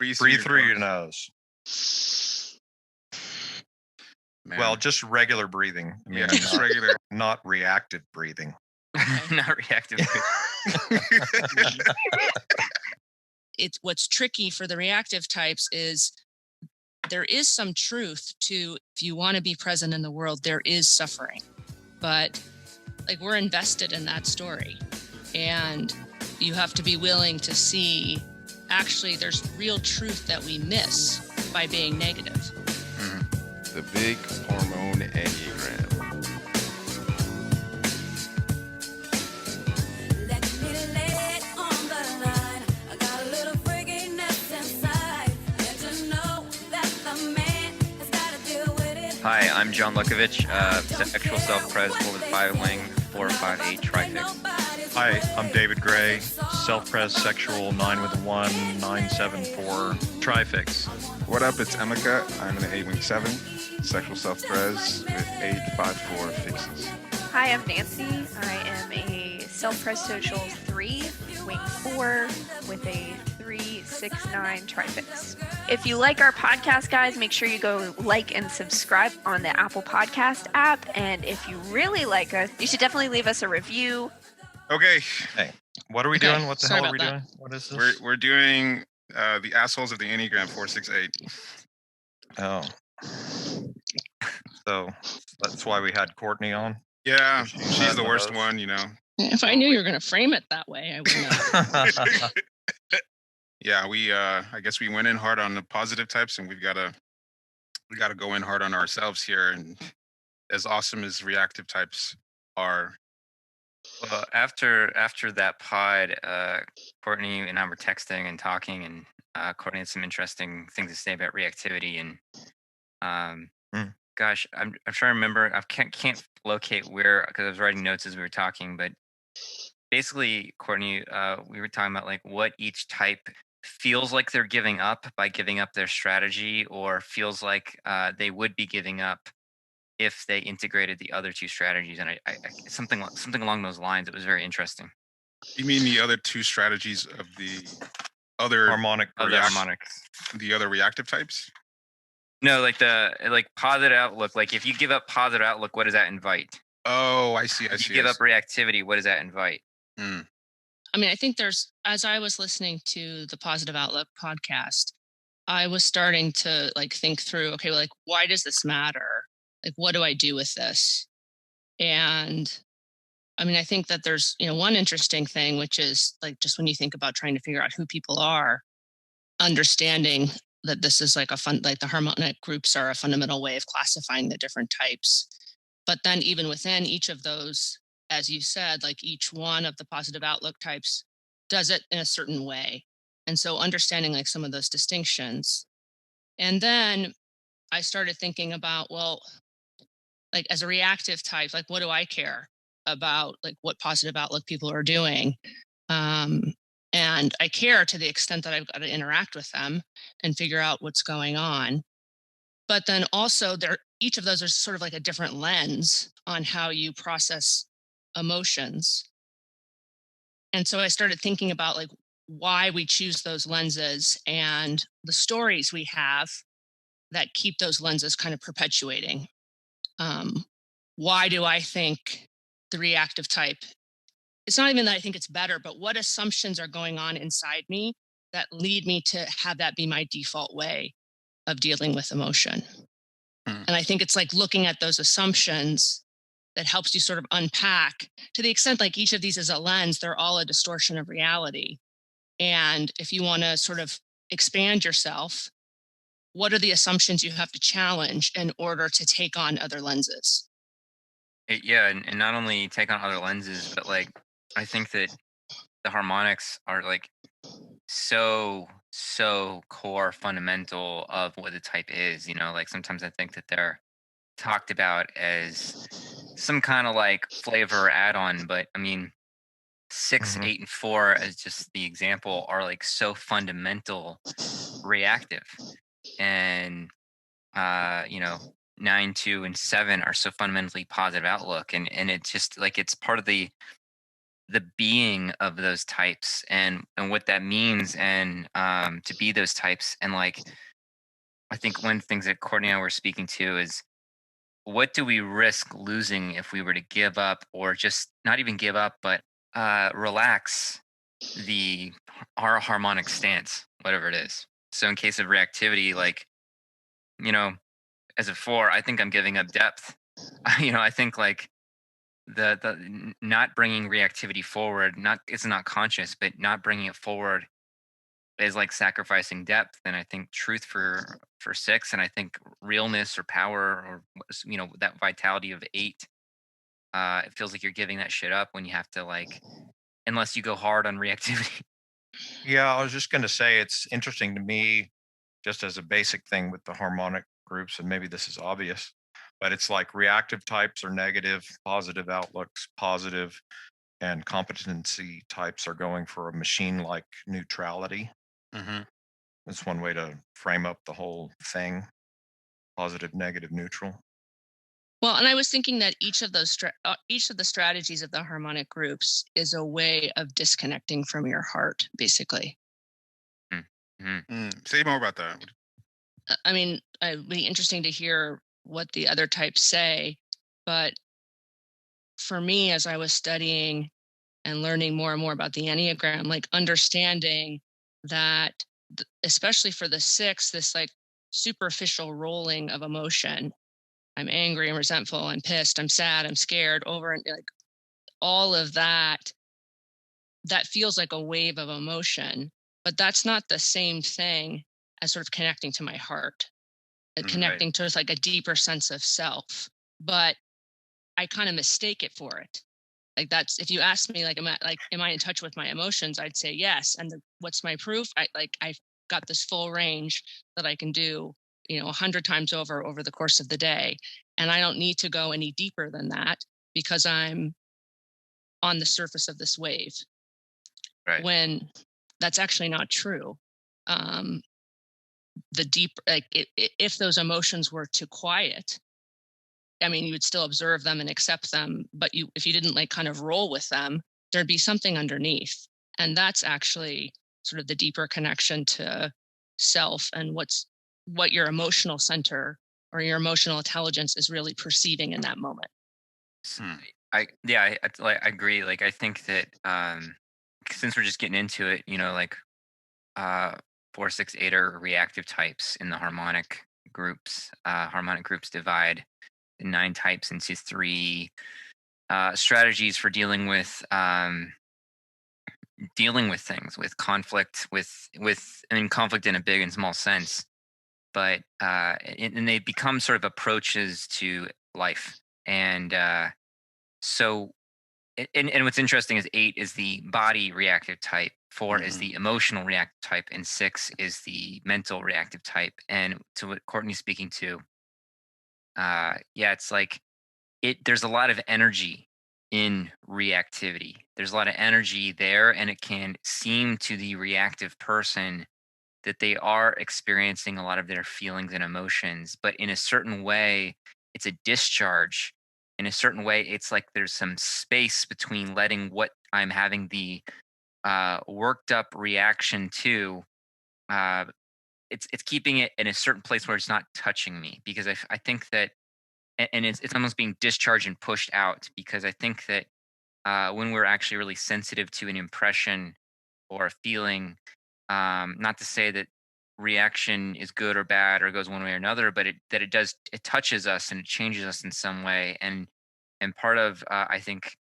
Breathe through your nose. Man. Well, just regular breathing. I mean, Yeah, just regular. Not reactive breathing. Not reactive. It's what's tricky for the reactive types is there is some truth to, if you want to be present in the world, there is suffering, but like we're invested in that story, and you have to be willing to see actually there's real truth that we miss by being negative. The big hormone enneagram. Hi, I'm John Lukovich, sexual self-pres 4 with 5 wing 458 trifix. Hi, I'm David Gray, self-pres sexual 9 with 1 974 trifix. What up? It's Emeka. I'm an 8-wing-7, sexual self-pres with 854 fixes. Hi, I'm Nancy. I am a self-pres social 3, wing 4 with a 369 trifix. If you like our podcast, guys, make sure you go like and subscribe on the Apple Podcast app. And if you really like us, you should definitely leave us a review. Okay. Hey, what are we doing? What the hell are we doing? What is this? We're doing the assholes of the Enneagram 468. Oh. So that's why we had Courtney on. Yeah, She's she's the one of worst those. one, you know. If I knew you were going to frame it that way, I wouldn't have. Yeah, we I guess we went in hard on the positive types, and we gotta go in hard on ourselves here. And as awesome as reactive types are, Well, after that pod, Courtney and I were texting and talking, and Courtney had some interesting things to say about reactivity. And gosh, I'm trying to remember. I can't locate where, because I was writing notes as we were talking. But basically, Courtney, we were talking about like what each type feels like they're giving up by giving up their strategy, or feels like they would be giving up if they integrated the other two strategies. And I something along those lines. It was very interesting. you mean the other two strategies of the other Harmonic. Harmonics. the other reactive types? No, like the positive outlook. Like if you give up positive outlook, what does that invite? Oh, I see. If you give up reactivity, what does that invite? I mean, I think as I was listening to the Positive Outlook podcast, I was starting to like think through, okay, well, like, why does this matter? Like, what do I do with this? And I mean, I think that there's, one interesting thing, which is like, just when you think about trying to figure out who people are, understanding that this is like the harmonic groups are a fundamental way of classifying the different types. But then even within each of those, as you said, like each one of the positive outlook types does it in a certain way. And so understanding like some of those distinctions. And then I started thinking about, well, like as a reactive type, like what do I care about, like what positive outlook people are doing? And I care to the extent that I've got to interact with them and figure out what's going on. But then also each of those are sort of like a different lens on how you process emotions. And so I started thinking about like why we choose those lenses and the stories we have that keep those lenses kind of perpetuating. Why do I think the reactive type, it's not even that I think it's better, but what assumptions are going on inside me that lead me to have that be my default way of dealing with emotion? And I think it's like looking at those assumptions that helps you sort of unpack, to the extent like each of these is a lens, they're all a distortion of reality. And if you want to sort of expand yourself, what are the assumptions you have to challenge in order to take on other lenses? Yeah, and not only take on other lenses, but like I think that the harmonics are like so core fundamental of what the type is. Like sometimes I think that they're talked about as some kind of like flavor add-on, but I mean 6, 8, and 4 as just the example are like so fundamental reactive. And 9, 2, and 7 are so fundamentally positive outlook, and it's just like it's part of the the being of those types and what that means, and to be those types. And like, I think one of the things that Courtney and I were speaking to is, what do we risk losing if we were to give up, or just not even give up, but relax the our harmonic stance, whatever it is. So in case of reactivity, like, you know, as a 4, I think I'm giving up depth. I think like not bringing reactivity forward, not it's not conscious, but not bringing it forward is like sacrificing depth. And I think truth for 6, and I think realness or power, or that vitality of 8. It feels like you're giving that shit up when you have to, like, unless you go hard on reactivity. Yeah, I was just going to say it's interesting to me, just as a basic thing with the harmonic groups, and maybe this is obvious, but it's like reactive types are negative, positive outlooks positive, and competency types are going for a machine-like neutrality. Mm-hmm. That's one way to frame up the whole thing: positive, negative, neutral. Well, and I was thinking that each of the strategies of the harmonic groups is a way of disconnecting from your heart, basically. Mm-hmm. Say more about that. I mean, it'd be interesting to hear what the other types say, but for me, as I was studying and learning more and more about the Enneagram, like understanding that, especially for the 6, this like superficial rolling of emotion. I'm angry, I'm resentful, I'm pissed, I'm sad, I'm scared, over, and like all of that feels like a wave of emotion, but that's not the same thing as sort of connecting to my heart, connecting to like a deeper sense of self. But I kind of mistake it for it. Like, that's, if you ask me, like, am I in touch with my emotions? I'd say yes. And what's my proof? I've got this full range that I can do, 100 times over the course of the day. And I don't need to go any deeper than that because I'm on the surface of this wave. Right. When that's actually not true. The deep, like, if those emotions were to quiet, I mean, you would still observe them and accept them, but if you didn't like kind of roll with them, there'd be something underneath. And that's actually sort of the deeper connection to self and what your emotional center or your emotional intelligence is really perceiving in that moment. I agree. Like, I think that since we're just getting into it, like 4, 6, 8 are reactive types in the harmonic groups. Harmonic groups divide the 9 types into 3 strategies for dealing with things, with conflict, conflict in a big and small sense, but and they become sort of approaches to life. And so and what's interesting is 8 is the body reactive type, 4 is the emotional reactive type, and 6 is the mental reactive type. And to what Courtney's speaking to, it's like there's a lot of energy in reactivity. There's a lot of energy there, and it can seem to the reactive person that they are experiencing a lot of their feelings and emotions, but in a certain way, it's a discharge. In a certain way, it's like there's some space between letting what I'm having the worked up reaction to. Uh, it's keeping it in a certain place where it's not touching me, because I think that, and it's almost being discharged and pushed out, because I think that when we're actually really sensitive to an impression or a feeling, not to say that reaction is good or bad or goes one way or another, but it touches us and it changes us in some way. And part of I think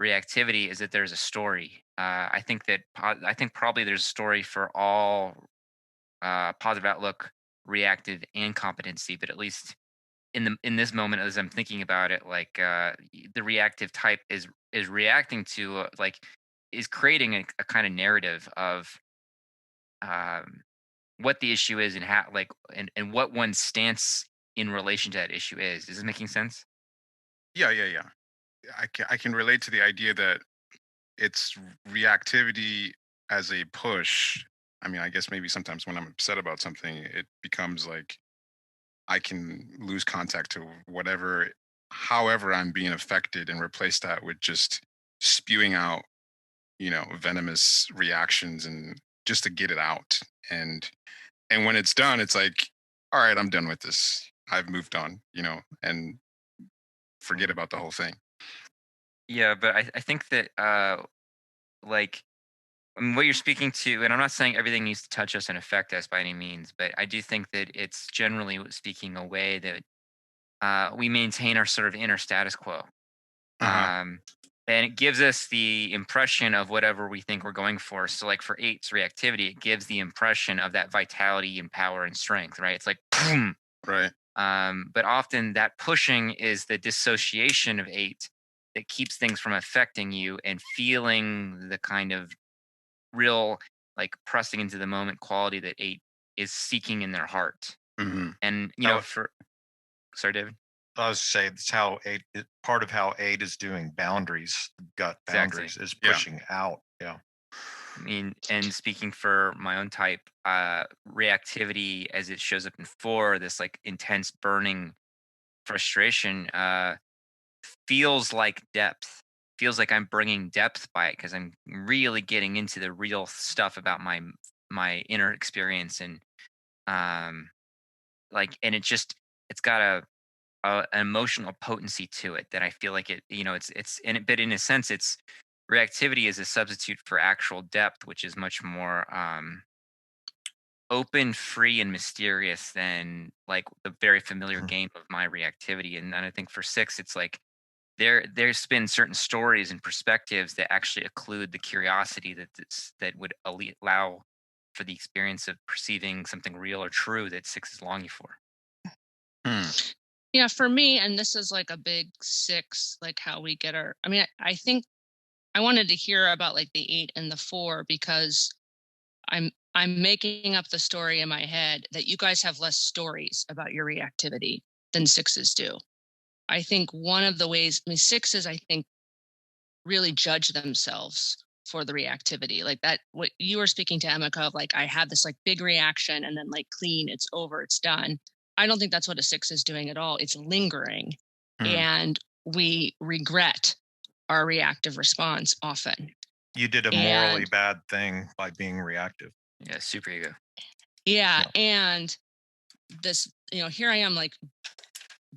reactivity is that there's a story. I think probably there's a story for all positive outlook, reactive, and competency, but at least in this moment, as I'm thinking about it, like the reactive type is reacting to is creating a kind of narrative of um, what the issue is, and how, like, and what one's stance in relation to that issue is. Is this making sense? Yeah. I can relate to the idea that it's reactivity as a push. I mean, I guess maybe sometimes when I'm upset about something, it becomes like I can lose contact to however I'm being affected, and replace that with just spewing out venomous reactions, and just to get it out. And when it's done, it's like, all right, I'm done with this. I've moved on, and forget about the whole thing. Yeah, but I think that like what you're speaking to, and I'm not saying everything needs to touch us and affect us by any means, but I do think that it's generally speaking a way that we maintain our sort of inner status quo. Uh-huh. Um, and it gives us the impression of whatever we think we're going for. So, like for eight's reactivity, it gives the impression of that vitality and power and strength, right? It's like, boom. Right. But often that pushing is the dissociation of eight that keeps things from affecting you and feeling the kind of real, like pressing into the moment quality that eight is seeking in their heart. Hmm. And, Oh, sorry, David. I was say it's how part of how aid is doing boundaries, gut Exactly. boundaries is Yeah. pushing out. Yeah. I mean, and speaking for my own type, reactivity as it shows up in four, this like intense burning frustration, feels like depth. Feels like I'm bringing depth by it because I'm really getting into the real stuff about my inner experience, and um, and it's got an emotional potency to it that I feel like it's in it, but in a sense, it's reactivity is a substitute for actual depth, which is much more open, free, and mysterious than like the very familiar Mhm. game of my reactivity. And then I think for six, it's like there's been certain stories and perspectives that actually occlude the curiosity that would allow for the experience of perceiving something real or true that six is longing for. Hmm. Yeah, for me, and this is like a big six, like how we get our, I mean, I think I wanted to hear about like the eight and the four because I'm making up the story in my head that you guys have less stories about your reactivity than sixes do. I think one of the ways, I mean, sixes, I think, really judge themselves for the reactivity. Like that, what you were speaking to Emeka of, like, I had this like big reaction and then like clean, it's over, it's done. I don't think that's what a six is doing at all. It's lingering. Hmm. And we regret our reactive response often. You did a morally And bad thing by being reactive. Yeah, super ego. yeah, Yeah. and this, here I am like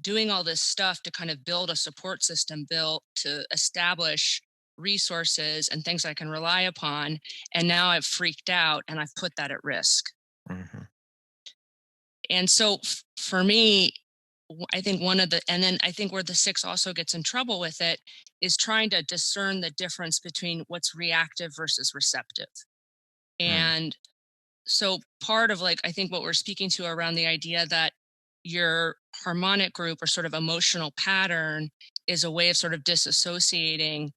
doing all this stuff to kind of build a support system, built to establish resources and things I can rely upon. And now I've freaked out and I've put that at risk. Mm-hmm. And so for me, I think and then I think where the six also gets in trouble with it is trying to discern the difference between what's reactive versus receptive. And so part of like, I think what we're speaking to around the idea that your harmonic group or sort of emotional pattern is a way of sort of disassociating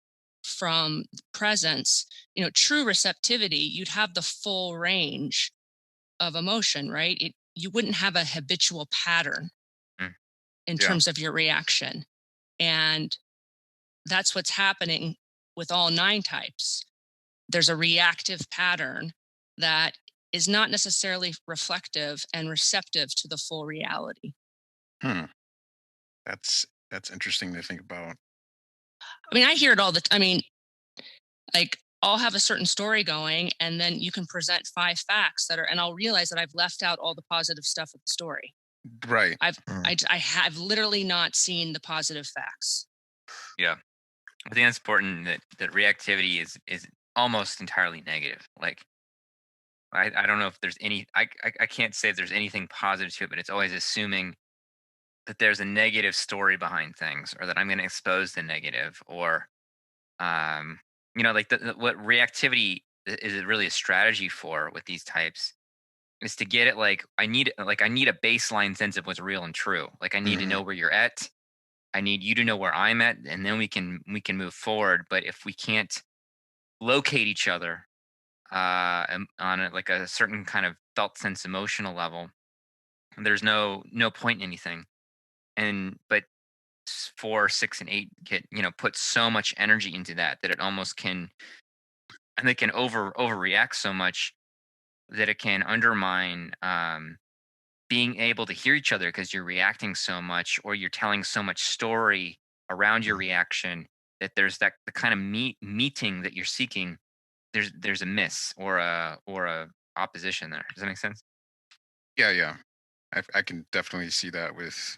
from presence, true receptivity, you'd have the full range of emotion, right? You wouldn't have a habitual pattern Mm. in Yeah. terms of your reaction. And that's what's happening with all nine types. There's a reactive pattern that is not necessarily reflective and receptive to the full reality. Hmm. That's interesting to think about. I mean, I hear it all the time. I mean, like, I'll have a certain story going, and then you can present 5 facts and I'll realize that I've left out all the positive stuff of the story. Right. I have literally not seen the positive facts. Yeah, I think that's important that reactivity is almost entirely negative. Like I don't know if there's I can't say if there's anything positive to it, but it's always assuming that there's a negative story behind things, or that I'm going to expose the negative, or like what reactivity is it really a strategy for with these types is to get it like I need a baseline sense of what's real and true. Like I need to Mhm. know where you're at. I need you to know where I'm at, and then we can move forward. But if we can't locate each other on like a certain kind of felt sense emotional level, there's no point in anything. And but 4, 6, and 8 get put so much energy into that it almost can, and they can overreact so much that it can undermine being able to hear each other because you're reacting so much, or you're telling so much story around your reaction that there's the kind of meeting that you're seeking there's a miss or a opposition there. Does that make sense? Yeah. I can definitely see that with.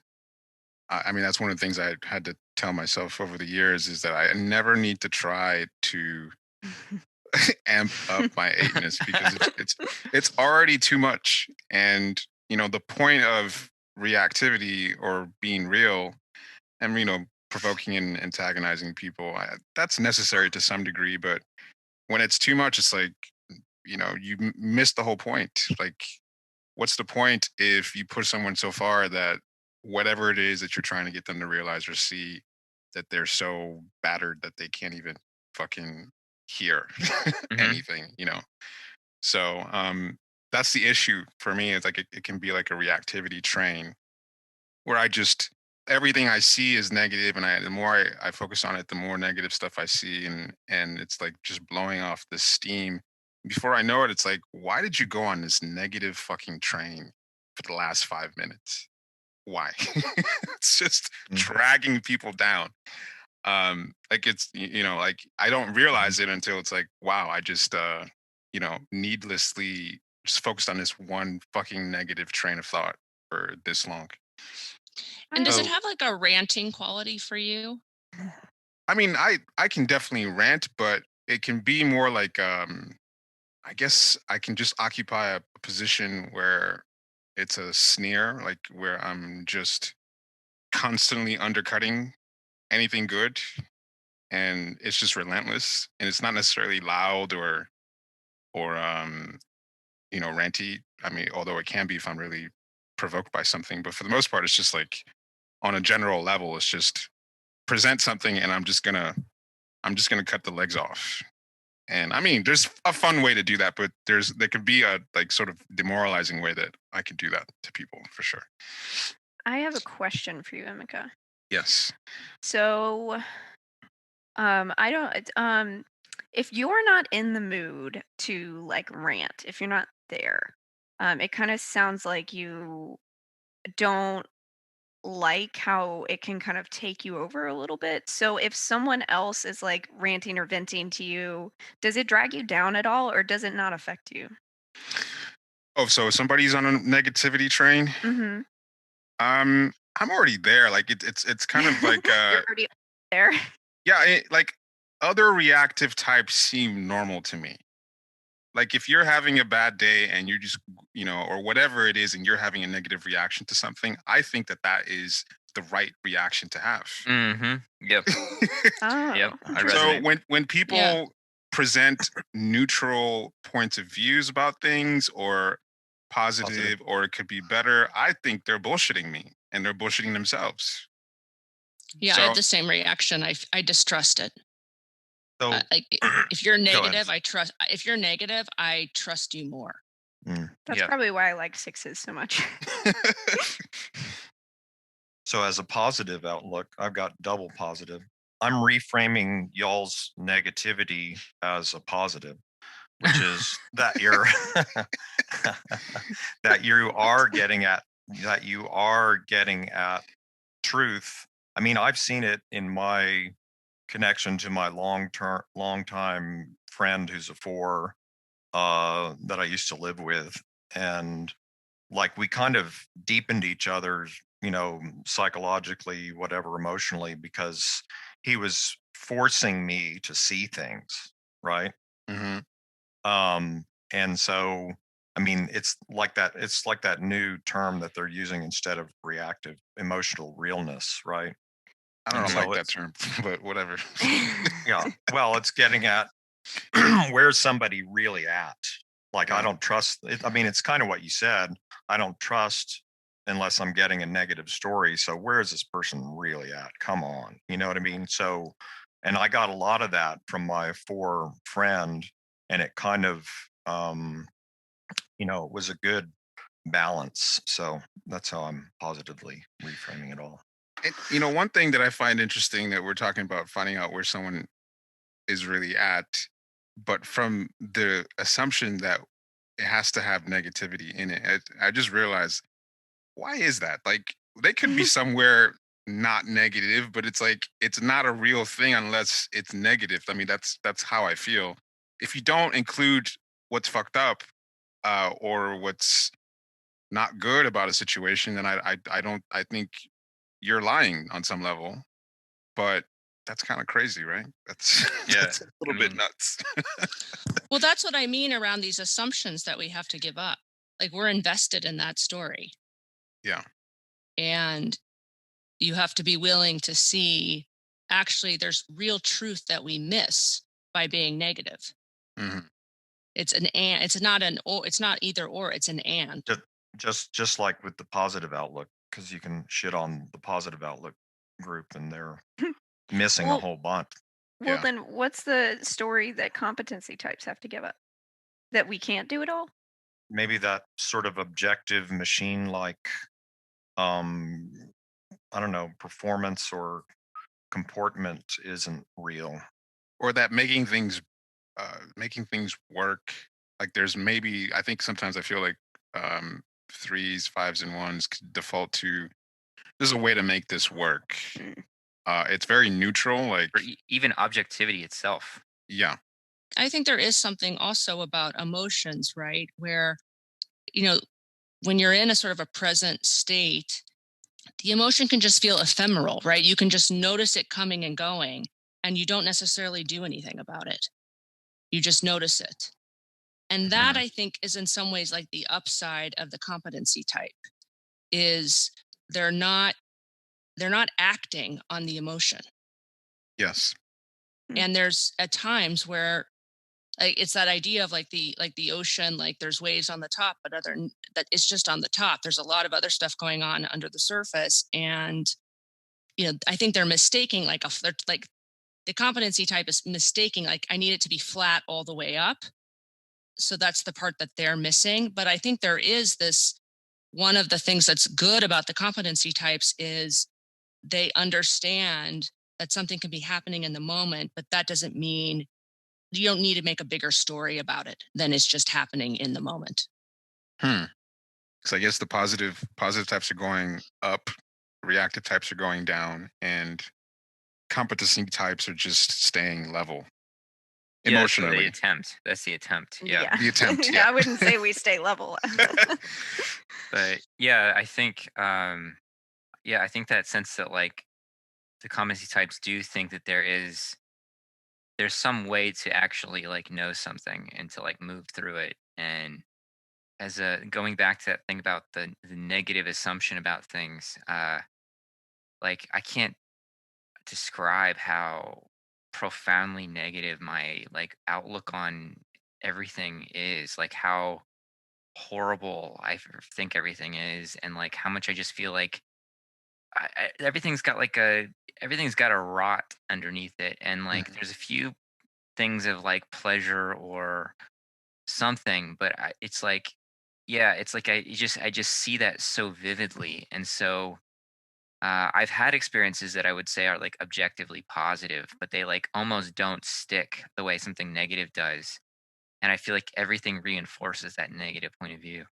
I mean, that's one of the things I had to tell myself over the years is that I never need to try to amp up my eightness because it's already too much. And the point of reactivity or being real and provoking and antagonizing people, that's necessary to some degree. But when it's too much, it's like you miss the whole point. Like, what's the point if you push someone so far that whatever it is that you're trying to get them to realize or see, that they're so battered that they can't even fucking hear anything, So that's the issue for me. Is like it can be like a reactivity train where I just everything I see is negative, and the more I focus on it, the more negative stuff I see, and it's like just blowing off the steam. Before I know it, it's like, why did you go on this negative fucking train for the last 5 minutes? Why? It's just dragging people down. Like it's like I don't realize it until it's like, wow, I just needlessly just focused on this one fucking negative train of thought for this long. And does it So- have like a ranting quality for you? I mean, I can definitely rant, but it can be more like I guess I can just occupy a position where it's a sneer, like where I'm just constantly undercutting anything good, and it's just relentless, and it's not necessarily loud or ranty. I mean, although it can be if I'm really provoked by something, but for the most part it's just like on a general level, it's just present something and I'm just gonna cut the legs off. And I mean, there's a fun way to do that, but there could be a like sort of demoralizing way that I can do that to people for sure. I have a question for you, Emeka. Yes. So, I don't. If you're not in the mood to like rant, if you're not there, it kind of sounds like you don't like how it can kind of take you over a little bit. So, if someone else is like ranting or venting to you, does it drag you down at all, or does it not affect you? Oh, so if somebody's on a negativity train. Mm-hmm. I'm already there. Like it's kind of like You're already there. yeah, like other reactive types seem normal to me. Like if you're having a bad day and you're just or whatever it is and you're having a negative reaction to something, I think that is the right reaction to have. Mm-hmm. Yep. Oh, Yep. I interesting. So resonate. when people present neutral points of views about things or positive or it could be better, I think they're bullshitting me and they're bullshitting themselves. Yeah, I So have the same reaction. I distrust it. So Like if you're ahead. negative, I trust. If you're negative, I trust you more. That's Yeah. probably why I like sixes so much. So as a positive outlook, I've got double positive. I'm reframing y'all's negativity as a positive, which is that you're that you are getting at truth. I mean, I've seen it in my connection to my long time friend who's a four that I used to live with. And like we kind of deepened each other's, psychologically, whatever, emotionally, because he was forcing me to see things, right? hmm And so I mean, it's like that new term that they're using instead of reactive emotional realness, right? I And don't so like that it's term, but whatever. yeah, well, it's getting at where's somebody really at? Like, I Yeah. don't trust it. I mean, it's kind of what you said. I don't trust unless I'm getting a negative story. So where is this person really at? Come on. You know what I mean? So, and I got a lot of that from my four friend, and it kind of, it was a good balance. So that's how I'm positively reframing it all. And one thing that I find interesting that we're talking about finding out where someone is really at, but from the assumption that it has to have negativity in it, I just realized, why is that? Like they could be somewhere not negative, but it's like it's not a real thing unless it's negative. I mean, that's how I feel. if you don't include what's fucked up or what's not good about a situation, then I think you're lying on some level. But that's kind of crazy, right? That's Yeah, that's a little bit nuts. Well, that's what I mean around these assumptions that we have to give up. Like we're invested in that story. Yeah. And you have to be willing to see actually there's real truth that we miss by being negative. Mhm. It's an and, it's not an or, it's not either or, it's an and. Just like with the positive outlook, because you can shit on the positive outlook group and they're missing a Well, whole bunch. well, Yeah. then what's the story that competency types have to give up? That we can't do it all? Maybe that sort of objective machine like um I don't know, performance or comportment isn't real. Or that making things work. Like there's maybe I think sometimes I feel like threes, fives, and ones could default to there's a way to make this work. Mm. It's very neutral. Like or even objectivity itself. yeah, I think there is something also about emotions, right? Where, you know, when you're in a sort of a present state, the emotion can just feel ephemeral, right? You can just notice it coming and going, and you don't necessarily do anything about it. You just notice it. And that Mhm. I think is in some ways like the upside of the competency type is they're not they're not acting on the emotion. Yes. And there's at times where like it's that idea of like the ocean, like there's waves on the top, but that it's just on the top. There's a lot of other stuff going on under the surface. And I think they're mistaking they're like the competency type is mistaking like I need it to be flat all the way up. So that's the part that they're missing. But I think there is this one of the things that's good about the competency types is they understand that something can be happening in the moment, but that doesn't mean you don't need to make a bigger story about it than it's just happening in the moment. Hmm. So I guess the positive types are going up, reactive types are going down, and competency types are just staying level Yeah, that's the emotionally. attempt. That's the attempt. Yeah. The attempt, yeah. I wouldn't say we stay level. But yeah, I think I think that sense that like the competency types do think that there's some way to actually like know something and to like move through it. And as a going back to that thing about the negative assumption about things, like I can't describe how profoundly negative my like outlook on everything is, like how horrible think everything is, and like how much I just feel like everything's got like everything's got a rot underneath it, and like Mhm. there's a few things of like pleasure or something, but it's like it's like I just see that so vividly. And so I've had experiences that I would say are like objectively positive, but they like almost don't stick the way something negative does. And I feel like everything reinforces that negative point of view.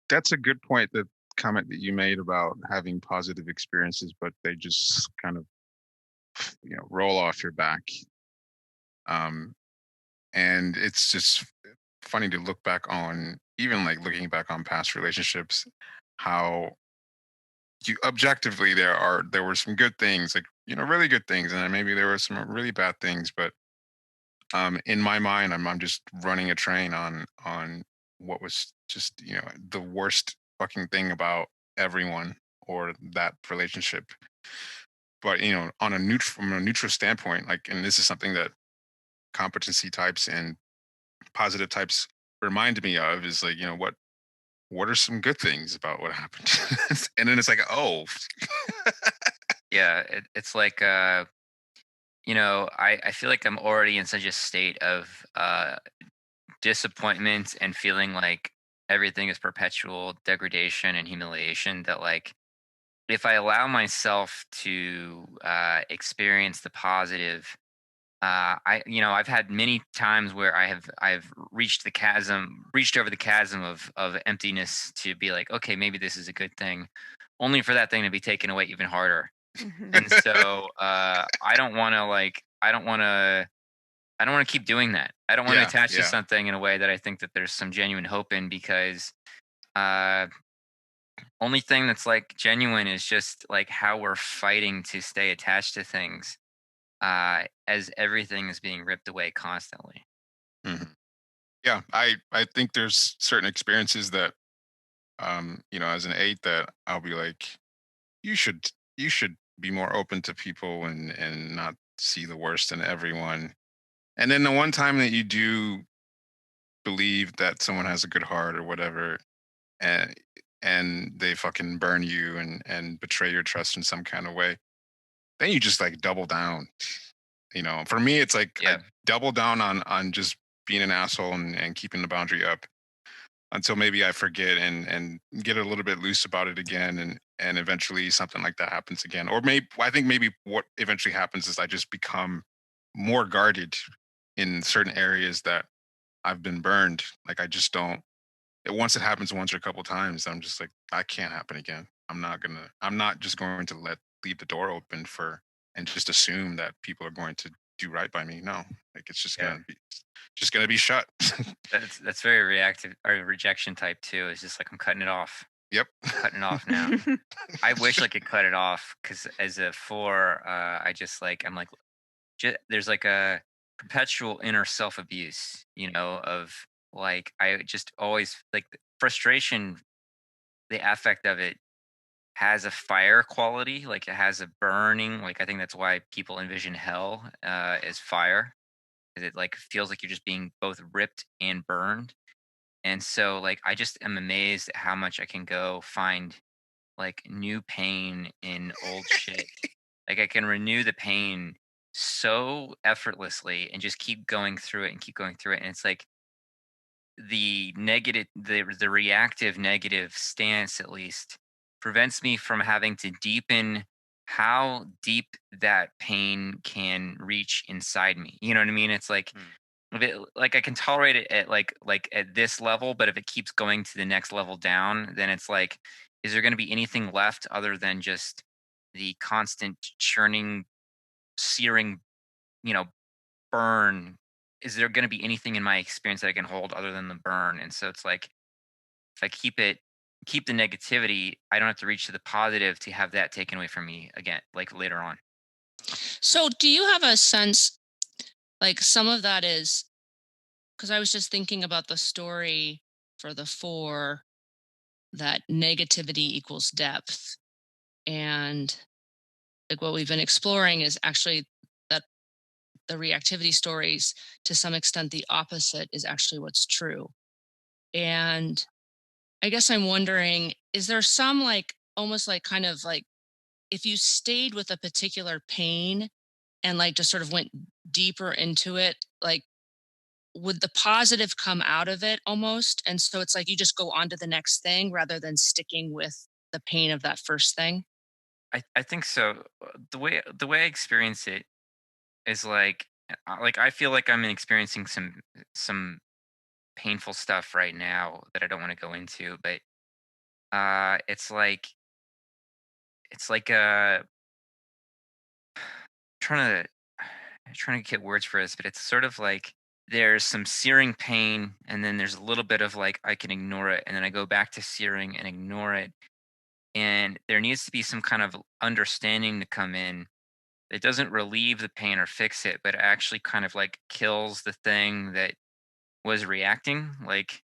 That's a good point. The comment that you made about having positive experiences, but they just kind of roll off your back. Um, and it's just funny to look back on, even like looking back on past relationships, how you objectively there were some good things, like really good things, and then maybe there were some really bad things, but in my mind I'm just running a train on what was just the worst fucking thing about everyone or that relationship. But on a neutral from a neutral standpoint, like, and this is something that competency types and positive types remind me of, is like, what are some good things about what happened? And then it's like, oh. Yeah, it's like I feel like I'm already in such a state of disappointment and feeling like everything is perpetual degradation and humiliation that like if I allow myself to experience the positive, I've had many times where I've reached over the chasm of emptiness to be like, okay, maybe this is a good thing, only for that thing to be taken away even harder. Mhm. And so I don't want to I don't want to keep doing that. I don't want to Yeah, attach to yeah. something in a way that I think that there's some genuine hope in, because uh only thing that's like genuine is just like how we're fighting to stay attached to things, as everything is being ripped away constantly. Mhm. Yeah, I think there's certain experiences that, as an 8, that I'll be like, you should be more open to people and not see the worst in everyone. And then the one time that you do believe that someone has a good heart or whatever, and they fucking burn you and betray your trust in some kind of way, then you just like double down. For me, it's like I Yeah. double down on just being an asshole and keeping the boundary up until maybe I forget and get a little bit loose about it again, and eventually something like that happens again. Or maybe I think maybe what eventually happens is I just become more guarded in certain areas that I've been burned. Like I just don't. Once it happens once or a couple times, I'm just like, that can't happen again. I'm not just going to leave the door open for and just assume that people are going to do right by me. No, like it's Yeah. just gonna be shut. That's very reactive or rejection type too. It's just like, I'm cutting it off. Yep. Cutting it off now. I wish I could cut it off, because as a 4, I just like, I'm like, there's like a perpetual inner self abuse, of like, I just always like the frustration, the affect of it has a fire quality, like it has a burning, like I think that's why people envision hell as fire, 'cause it like feels like you're just being both ripped and burned. And so like I just am amazed at how much I can go find like new pain in old shit. Like I can renew the pain so effortlessly and just keep going through it and keep going through it. And it's like the reactive negative stance, at least, prevents me from having to deepen how deep that pain can reach inside me. You know what I mean? It's like, Hmm. if it, like I can tolerate it at like at this level, but if it keeps going to the next level down, then it's like, is there going to be anything left other than just the constant churning, searing, you know, burn? Is there going to be anything in my experience that I can hold other than the burn? And so it's like, if I keep the negativity, I don't have to reach to the positive to have that taken away from me again, like later on. So, do you have a sense, like some of that is because I was just thinking about the story for the 4, that negativity equals depth. And like what we've been exploring is actually that the reactivity stories, to some extent, the opposite is actually what's true. And I guess I'm wondering, is there some like almost like kind of like if you stayed with a particular pain and like just sort of went deeper into it, like would the positive come out of it almost? And so it's like you just go on to the next thing rather than sticking with the pain of that first thing. I think so. The way I experience it is like I feel like I'm experiencing some painful stuff right now that I don't want to go into, but it's like trying to trying to get words for this, but it's sort of like there's some searing pain, and then there's a little bit of like I can ignore it, and then I go back to searing and ignore it, and there needs to be some kind of understanding to come in. It doesn't relieve the pain or fix it, but it actually kind of like kills the thing that was reacting. Like,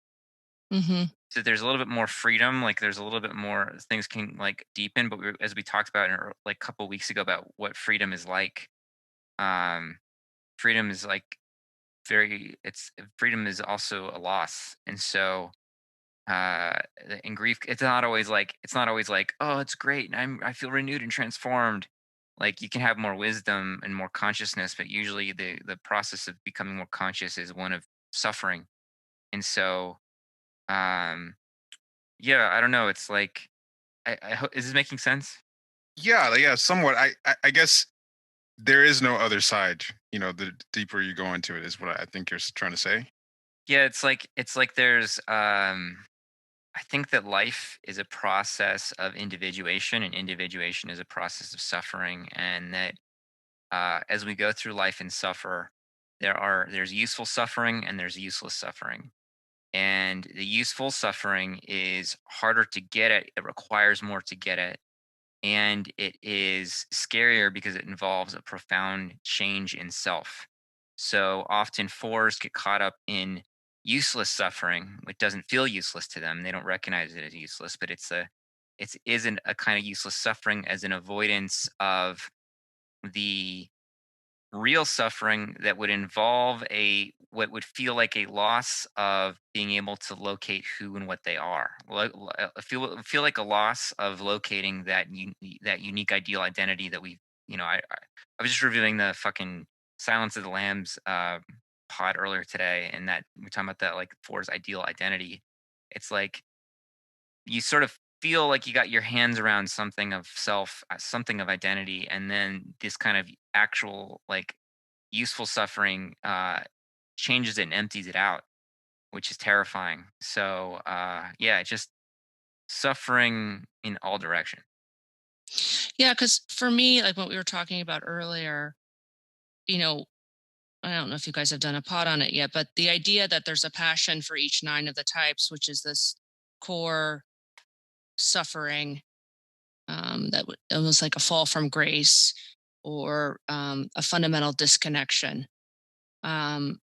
Mm-hmm. so there's a little bit more freedom. Like there's a little bit more things can like deepen. But as we talked about like a couple weeks ago about what freedom is like, um, freedom is like freedom is also a loss. And so in grief, it's not always like, oh, it's great and I feel renewed and transformed. Like you can have more wisdom and more consciousness, but usually the process of becoming more conscious is one of suffering. And so um yeah, I don't know, it's like, is this making sense? Yeah, yeah, somewhat. I guess there is no other side. The deeper you go into it is what I think you're trying to say. Yeah, it's like there's I think that life is a process of individuation, and individuation is a process of suffering, and that as we go through life and suffer, there's useful suffering and there's useless suffering. And the useful suffering is harder to get at. It requires more to get at. And it is scarier because it involves a profound change in self. So often fours get caught up in useless suffering, which doesn't feel useless to them. They don't recognize it as useless, but it isn't a kind of useless suffering as an avoidance of the real suffering that would involve a what would feel like a loss of being able to locate who and what they are. Feel like a loss of locating that unique ideal identity that we, I was just reviewing the fucking Silence of the Lambs pod earlier today, and that we're talking about that, like, Four's ideal identity. It's like you sort of feel like you got your hands around something of self, something of identity, and then this kind of actual, like, useful suffering changes it and empties it out, which is terrifying. So yeah, just suffering in all direction. Yeah, because for me, like what we were talking about earlier, you know, I don't know if you guys have done a pod on it yet, but the idea that there's a passion for each 9 of the types, which is this core suffering, it was like a fall from grace, or a fundamental disconnection. Um,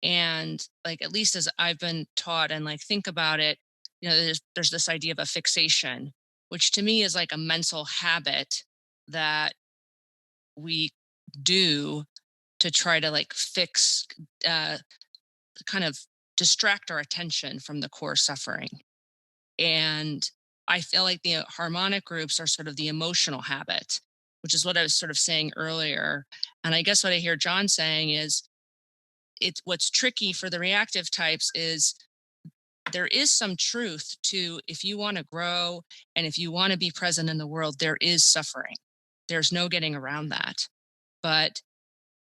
and like, at least as I've been taught and like think about it, there's this idea of a fixation, which to me is like a mental habit that we do to try to like fix, uh, kind of distract our attention from the core suffering. And I feel like the harmonic groups are sort of the emotional habit, which is what I was sort of saying earlier. And I guess what I hear John saying is, it's what's tricky for the reactive types is there is some truth to, if you want to grow and if you want to be present in the world, there is suffering. There's no getting around that. But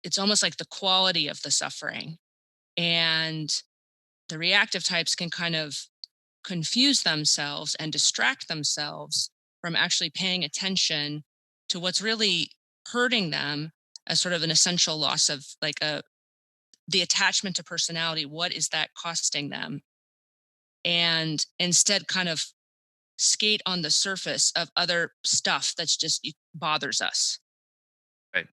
it's almost like the quality of the suffering. And the reactive types can kind of confuse themselves and distract themselves from actually paying attention to what's really hurting them, as sort of an essential loss of like the attachment to personality. What is that costing them? And instead kind of skate on the surface of other stuff that's just bothers us. Right.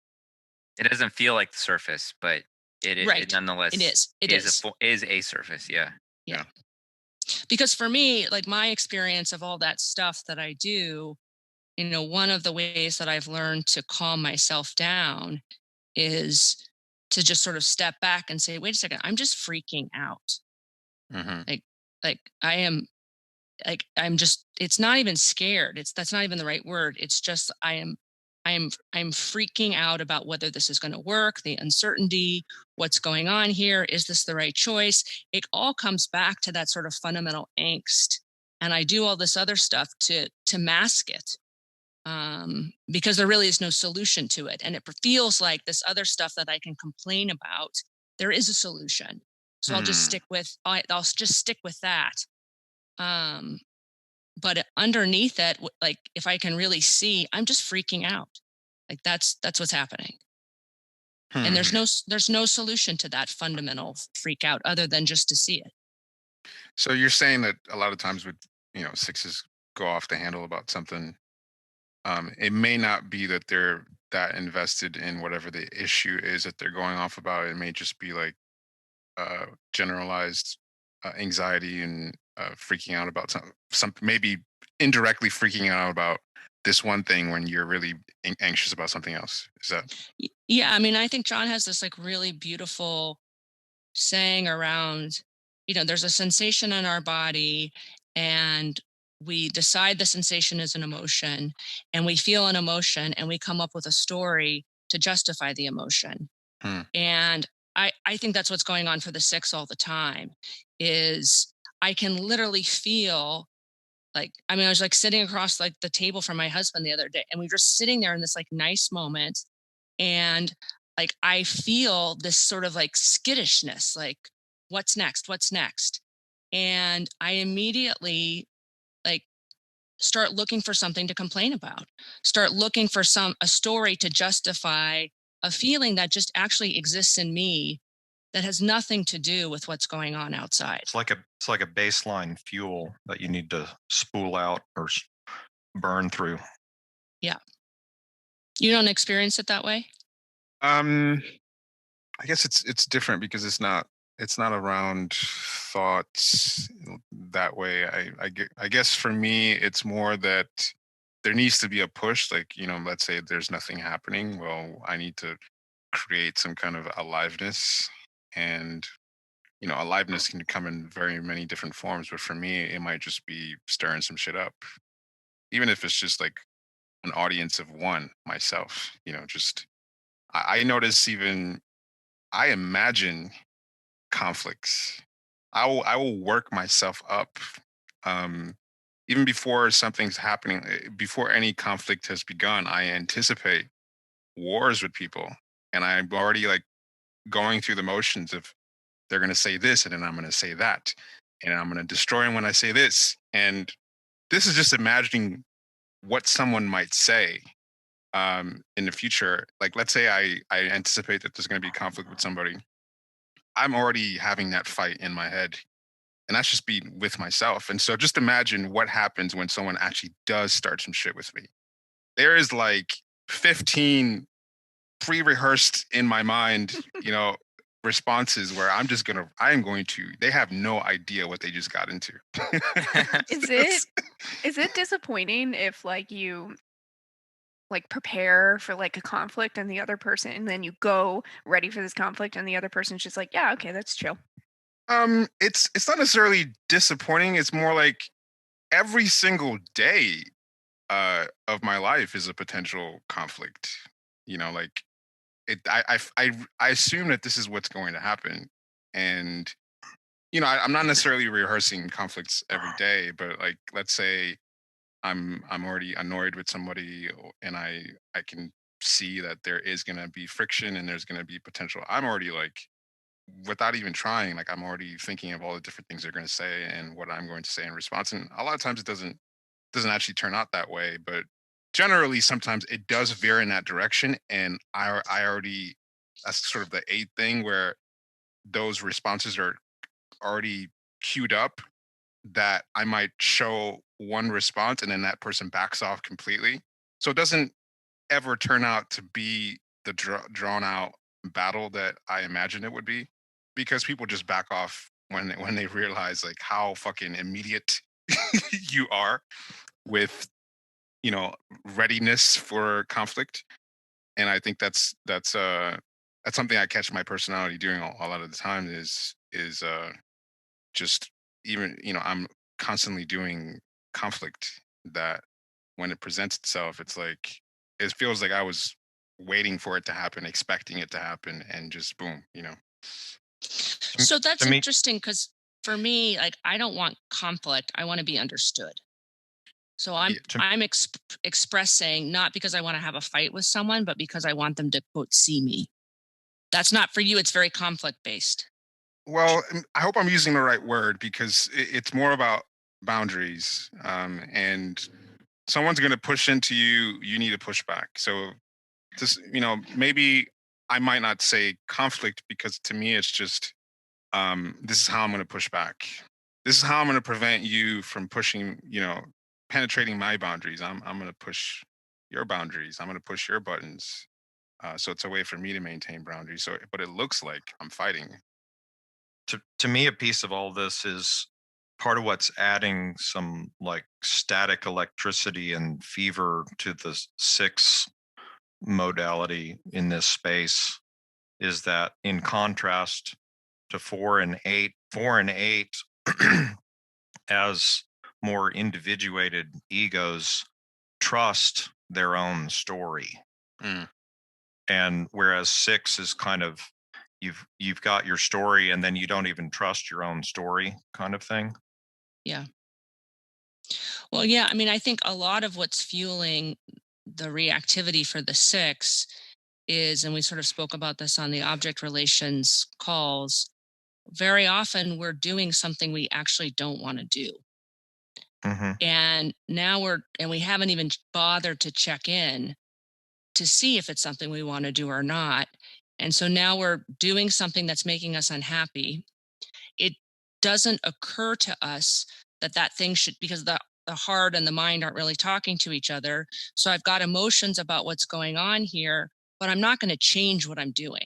It doesn't feel like the surface, but it Right. nonetheless It is. It is. is a surface. Yeah. Yeah. Because for me, like my experience of all that stuff that I do, one of the ways that I've learned to calm myself down is to just sort of step back and say, wait a second, I'm just freaking out. Mhm. Like I am, like I'm just, it's not even scared. That's not even the right word. It's just I'm freaking out about whether this is going to work, the uncertainty, what's going on here, is this the right choice? It all comes back to that sort of fundamental angst. And I do all this other stuff to mask it, because there really is no solution to it. And it feels like this other stuff that I can complain about, there is a solution. So I'll just stick with that. But underneath it, like if I can really see, I'm just freaking out. Like that's what's happening. And there's no solution to that fundamental freak out other than just to see it. So you're saying that a lot of times with sixes go off the handle about something, it may not be that they're that invested in whatever the issue is that they're going off about. It may just be like generalized anxiety and freaking out about some maybe indirectly freaking out about this one thing when you're really anxious about something else. Is that? Yeah, I mean, I think John has this like really beautiful saying around, there's a sensation in our body, and we decide the sensation is an emotion, and we feel an emotion, and we come up with a story to justify the emotion. And I think that's what's going on for the 6 all the time. Is I can literally feel like, I mean, I was like sitting across like the table from my husband the other day, and we were just sitting there in this like nice moment, and like I feel this sort of like skittishness, like what's next, and I immediately like start looking for something to complain about, start looking for a story to justify a feeling that just actually exists in me that has nothing to do with what's going on outside. It's like a baseline fuel that you need to spool out or burn through. Yeah. You don't experience it that way? I guess it's different because it's not around thoughts that way. I guess for me it's more that there needs to be a push. Like, let's say there's nothing happening. Well, I need to create some kind of aliveness, and aliveness can come in very many different forms. But for me, it might just be stirring some shit up, even if it's just like an audience of one, myself. Just I notice even I imagine conflicts. I will work myself up, um, even before something's happening. Before any conflict has begun, I anticipate wars with people, and I'm already like going through the motions of they're going to say this, and then I'm going to say that, and I'm going to destroy them when I say this. And this is just imagining what someone might say in the future. Like, let's say I anticipate that there's going to be conflict with somebody. I'm already having that fight in my head, and that's just being with myself. And so just imagine what happens when someone actually does start some shit with me. There is like 15 pre-rehearsed in my mind, responses where I am going to, they have no idea what they just got into. Is it disappointing if like you like prepare for like a conflict and the other person, and then you go ready for this conflict and the other person's just like, yeah, okay, that's chill? It's not necessarily disappointing. It's more like every single day of my life is a potential conflict. Like I assume that this is what's going to happen, and I'm not necessarily rehearsing conflicts every day, but like let's say I'm already annoyed with somebody, and I can see that there is going to be friction and there's going to be potential. I'm already like, without even trying, like I'm already thinking of all the different things they're going to say and what I'm going to say in response. And a lot of times it doesn't actually turn out that way, but generally sometimes it does veer in that direction. And I already, that's sort of the eighth thing where those responses are already queued up, that I might show one response and then that person backs off completely. So it doesn't ever turn out to be the drawn out battle that I imagined it would be, because people just back off when they realize like how fucking immediate you are with readiness for conflict. And I think that's something I catch my personality doing a lot of the time is just even I'm constantly doing conflict, that when it presents itself, it's like it feels like I was waiting for it to happen, expecting it to happen, and just boom. So that's To me, interesting because for me, like I don't want conflict. I want to be understood. So I'm Yeah. I'm expressing not because I want to have a fight with someone, but because I want them to quote see me. That's not for you. It's very conflict based. Well, I hope I'm using the right word, because it's more about boundaries. And someone's going to push into you, you need to push back. So just maybe I might not say conflict, because to me it's just this is how I'm going to push back. This is how I'm going to prevent you from pushing, penetrating my boundaries. I'm going to push your boundaries. I'm going to push your buttons. So it's a way for me to maintain boundaries. So, but it looks like I'm fighting. to me, a piece of all this is part of what's adding some like static electricity and fever to the six modality in this space is that, in contrast to 4 and 8 as more individuated egos trust their own story. Mm. And whereas 6 is kind of you've got your story and then you don't even trust your own story kind of thing. Yeah. Well, yeah. I mean, I think a lot of what's fueling the reactivity for the 6 is, and we sort of spoke about this on the object relations calls, very often we're doing something we actually don't want to do. Mm-hmm. And now we haven't even bothered to check in to see if it's something we want to do or not. And so now we're doing something that's making us unhappy. It doesn't occur to us that thing should, because the heart and the mind aren't really talking to each other. So I've got emotions about what's going on here, but I'm not going to change what I'm doing.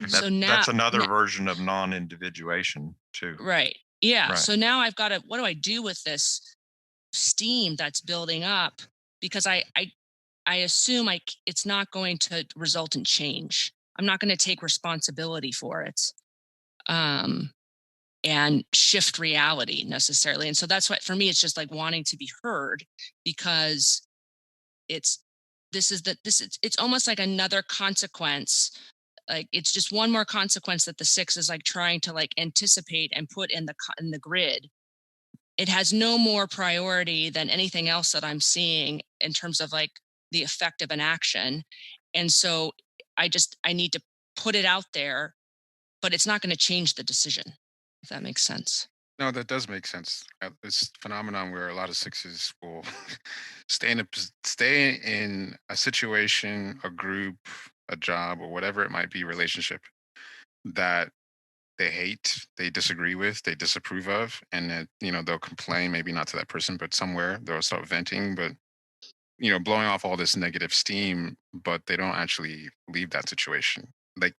So now That's another version of non-individuation too. Right. Yeah. Right. So now I've got to, what do I do with this steam that's building up? Because I assume it's not going to result in change. I'm not going to take responsibility for it and shift reality necessarily. And so that's what, for me, it's just like wanting to be heard, because it's almost like another consequence. Like it's just one more consequence that the 6 is like trying to like anticipate and put in the grid. It has no more priority than anything else that I'm seeing in terms of like the effect of an action. And so I need to put it out there, but it's not going to change the decision, if that makes sense. No, that does make sense. This phenomenon where a lot of 6s will stay in a situation, a group, a job, or whatever it might be, relationship that they hate, they disagree with, they disapprove of, and then they'll complain, maybe not to that person, but somewhere they'll start venting, but blowing off all this negative steam, but they don't actually leave that situation. Like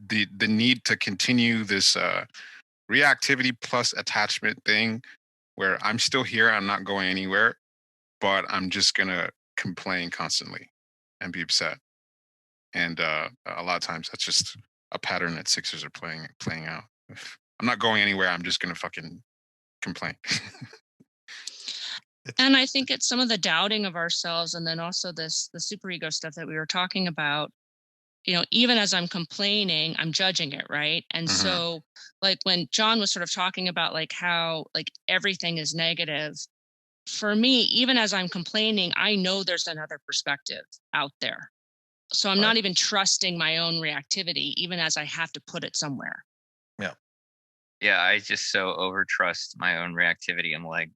the need to continue this reactivity plus attachment thing, where I'm still here, I'm not going anywhere, but I'm just gonna complain constantly and be upset. And a lot of times that's just a pattern that 6ers are playing out. If I'm not going anywhere, I'm just gonna fucking complain. And I think it's some of the doubting of ourselves, and then also the superego stuff that we were talking about. Even as I'm complaining, I'm judging it, right? And so like when John was sort of talking about like how like everything is negative, for me, even as I'm complaining, I know there's another perspective out there. So I'm not even trusting my own reactivity, even as I have to put it somewhere. Yeah. Yeah, I just so overtrust my own reactivity. I'm like,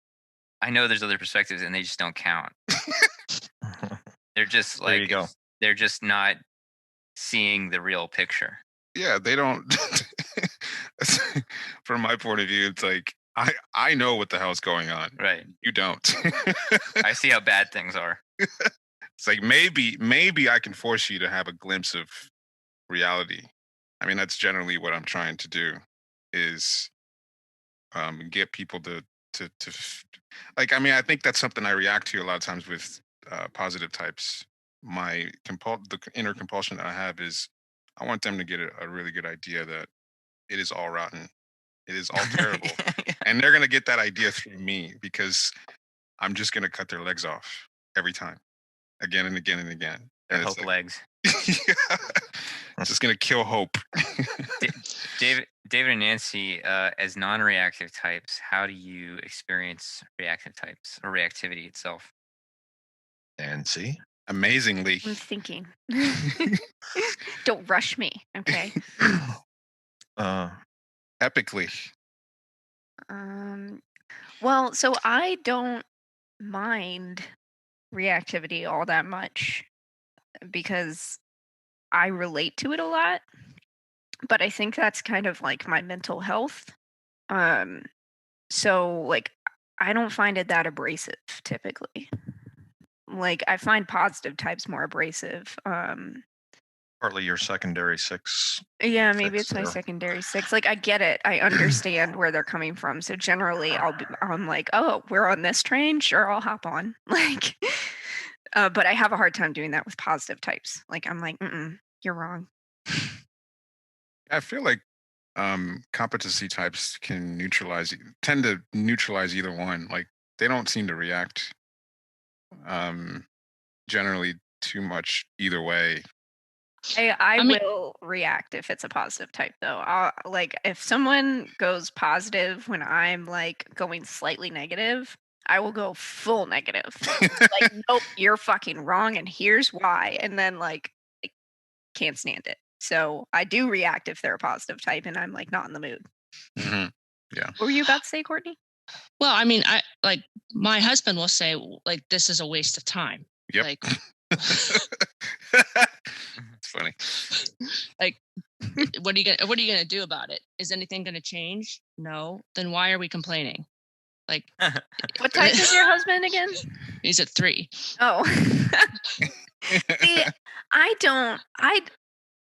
I know there's other perspectives and they just don't count. They're just like, there you go. They're just not seeing the real picture. Yeah, they don't. From my point of view, it's like I know what the hell's going on. Right. You don't. I see how bad things are. It's like maybe I can force you to have a glimpse of reality. I mean, that's generally what I'm trying to do, is get people to like. I mean, I think that's something I react to a lot of times with positive types. The inner compulsion that I have is I want them to get a really good idea that it is all rotten, it is all terrible, and they're gonna get that idea through me, because I'm just gonna cut their legs off every time, again and again and again. Their And hope like, legs. Just gonna kill hope. David and Nancy, as non-reactive types, how do you experience reactive types or reactivity itself? Nancy? Amazingly. I'm thinking. Don't rush me, okay? Epically. Well, so I don't mind reactivity all that much because I relate to it a lot, but I think that's kind of like my mental health. So like I don't find it that abrasive typically. Like I find positive types more abrasive. Partly your secondary 6. Yeah, maybe Six it's my there. secondary 6. Like I get it. I understand where they're coming from. So generally I'm like, "Oh, we're on this train? Sure, I'll hop on." Like but I have a hard time doing that with positive types. Like I'm like, you're wrong." I feel like competency types tend to neutralize either one. Like they don't seem to react generally too much either way. I will react if it's a positive type though. Like if someone goes positive when I'm like going slightly negative, I will go full negative. Like, nope, you're fucking wrong and here's why. And then like I can't stand it. So I do react if they're a positive type and I'm like not in the mood. Yeah. What were you about to say, Courtney? Well, I mean, I like my husband will say like this is a waste of time. Yep. Like It's funny. Like, what are you gonna do about it? Is anything gonna change? No. Then why are we complaining? Like, What type is your husband again? he's at 3. Oh. See,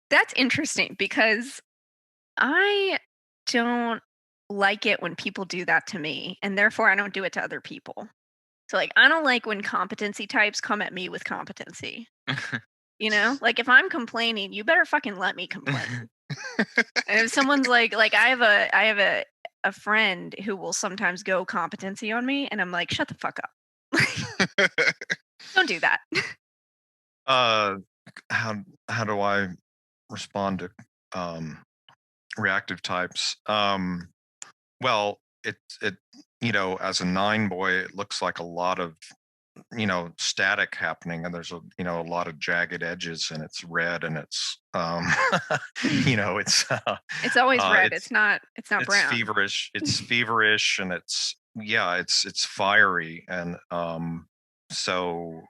that's interesting because I don't like it when people do that to me, and therefore I don't do it to other people. So like I don't like when competency types come at me with competency. You know? Like if I'm complaining, you better fucking let me complain. And if someone's like I have a friend who will sometimes go competency on me and I'm like, shut the fuck up. Don't do that. How do I respond to reactive types? Well, it as a 9 boy, it looks like a lot of static happening, and there's a lot of jagged edges, and it's red, and it's it's It's always red. It's not brown. feverish. It's feverish, and it's fiery, and so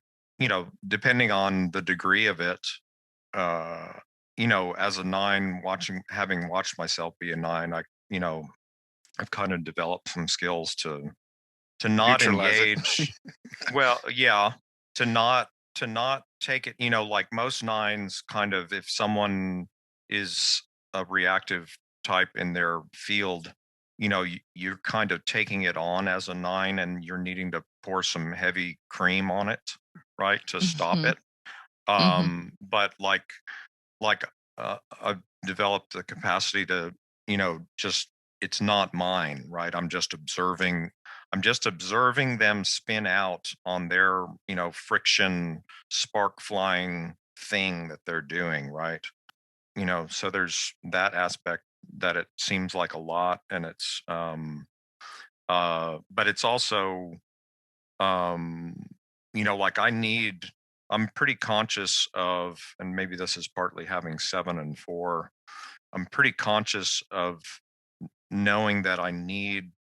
depending on the degree of it, as a 9, having watched myself be a 9, I've kind of developed some skills to not Neutralize it. engage. Well, yeah, to not take it, like most 9s, kind of, if someone is a reactive type in their field, you're kind of taking it on as a 9, and you're needing to pour some heavy cream on it, right, to stop Mhm. it. But I've developed the capacity to, just, it's not mine, right? I'm just observing them spin out on their, friction spark flying thing that they're doing, right? So there's that aspect that it seems like a lot, and it's but it's also like I'm pretty conscious of, and maybe this is partly having 7 and 4, I'm pretty conscious of knowing that I need,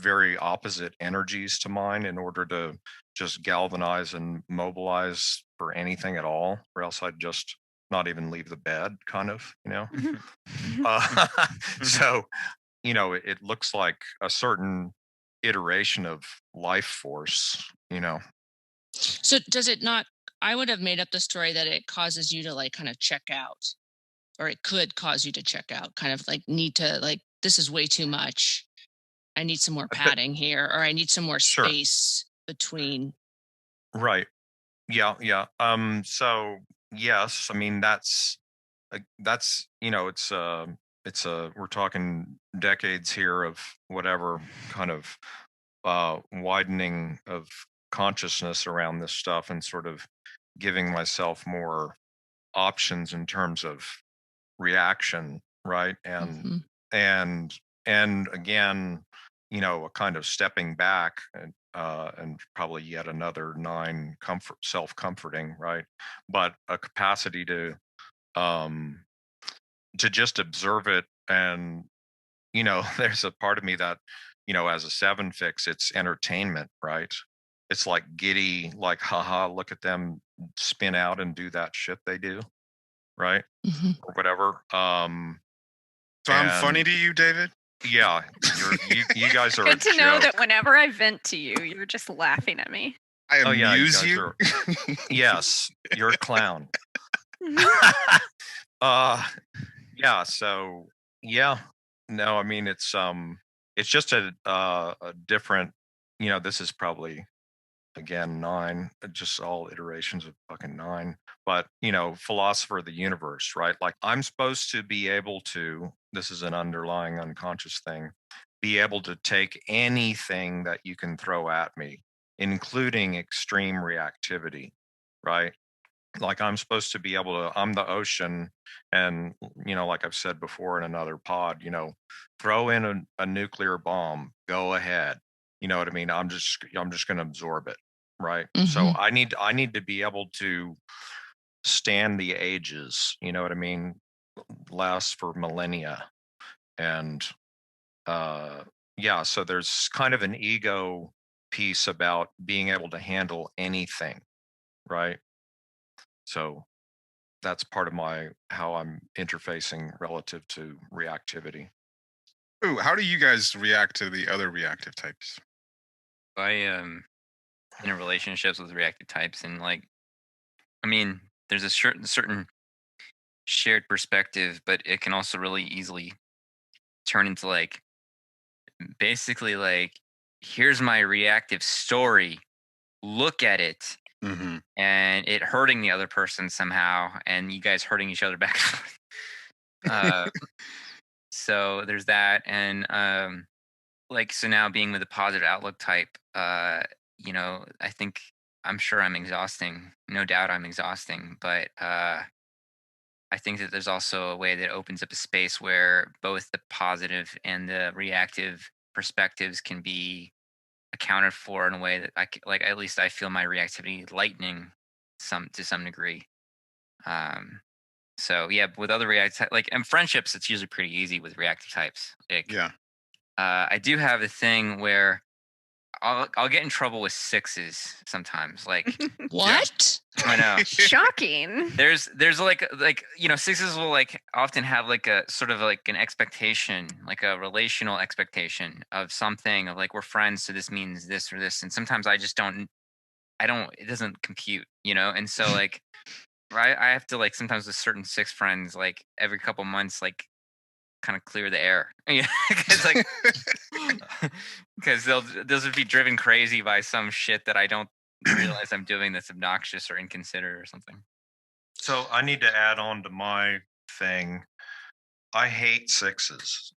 very opposite energies to mine in order to just galvanize and mobilize for anything at all, or else I'd just not even leave the bed, kind of. So, it looks like a certain iteration of life force. So does it not? I would have made up the story that it causes you to like kind of check out, or it could cause you to check out, kind of like need to like, this is way too much. I need some more padding here, or I need some more Sure. space between. Right. Yeah, yeah. So yes, I mean that's we're talking decades here of whatever kind of widening of consciousness around this stuff, and sort of giving myself more options in terms of reaction, right? Mhm. And again, a kind of stepping back, and probably yet another 9 self-comforting, right? But a capacity um to just observe it, and there's a part of me that, as a 7 fix, it's entertainment, right? It's like giddy, like, haha, look at them spin out and do that shit they do, right? Mhm. Or whatever. So I'm funny And to you, David? yeah, you guys are Good to know that joke. whenever I vent to you, you're just laughing at me. I Oh yeah, you amuse guys you? are. Yes, you're a clown. Mhm. Yeah, so yeah, no, I mean it's just a different, this is probably, again, 9, just all iterations of fucking 9, but philosopher of the universe, right? Like, I'm supposed to be able to, this is an underlying unconscious thing, be able to take anything that you can throw at me, including extreme reactivity, right? Like, I'm supposed to be able to, I'm the ocean, and like I've said before in another pod, throw in a nuclear bomb, go ahead. You know what I mean? I'm just going to absorb it, right? So Mhm. I need to be able to stand the ages, you know what I mean? Last for millennia. And yeah, so there's kind of an ego piece about being able to handle anything, right? So that's part of how I'm interfacing relative to reactivity. Ooh, how do you guys react to the other reactive types? I in relationships with reactive types, and like, I mean, there's a certain shared perspective, but it can also really easily turn into like, basically like, here's my reactive story, look at it, Mm-hmm. and it hurting the other person somehow, and you guys hurting each other back and forth. So there's that. And like, so now being with a positive outlook type, I think, I'm sure I'm exhausting, no doubt I'm exhausting, but I think that there's also a way that opens up a space where both the positive and the reactive perspectives can be accounted for in a way that like, at least I feel my reactivity lightening to some degree. Um, so yeah, with other reactive, like, in friendships, it's usually pretty easy with reactive types. Like, Yeah. I do have a thing where I'll get in trouble with sixes sometimes. Like, What? I know. Shocking. There's like, sixes will like often have like a sort of like an expectation, like a relational expectation of something, of like, we're friends, so this means this or this. And sometimes I just don't, it doesn't compute, And so like, I have to, like, sometimes with certain six friends, like every couple months, like, kind of clear the air. Yeah. Cause like, because they'll just be driven crazy by some shit that I don't realize I'm doing that's obnoxious or inconsiderate or something. So I need to add on to my thing. I hate sixes.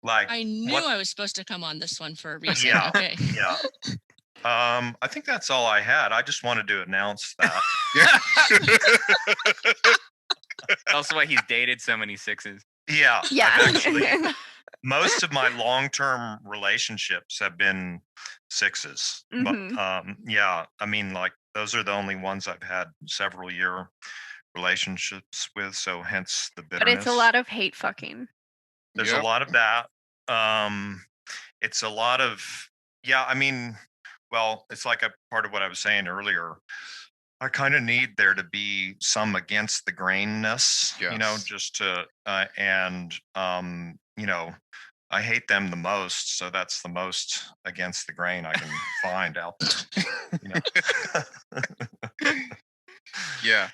Like, I knew what? I was supposed to come on this one for a reason. Yeah. Okay. Yeah. I think that's all I had. I just wanted to announce that. Also why he's dated so many sixes. Yeah. Yeah. Most of my long-term relationships have been sixes. Mhm. But yeah, I mean, like, those are the only ones I've had several year relationships with. So hence the bitterness. But it's a lot of hate fucking. There's a lot of that. It's a lot of, yeah, I mean, well, it's like a part of what I was saying earlier. I kind of need there to be some against the grainness, Yes. just to, I hate them the most. So that's the most against the grain I can find out there. Yeah.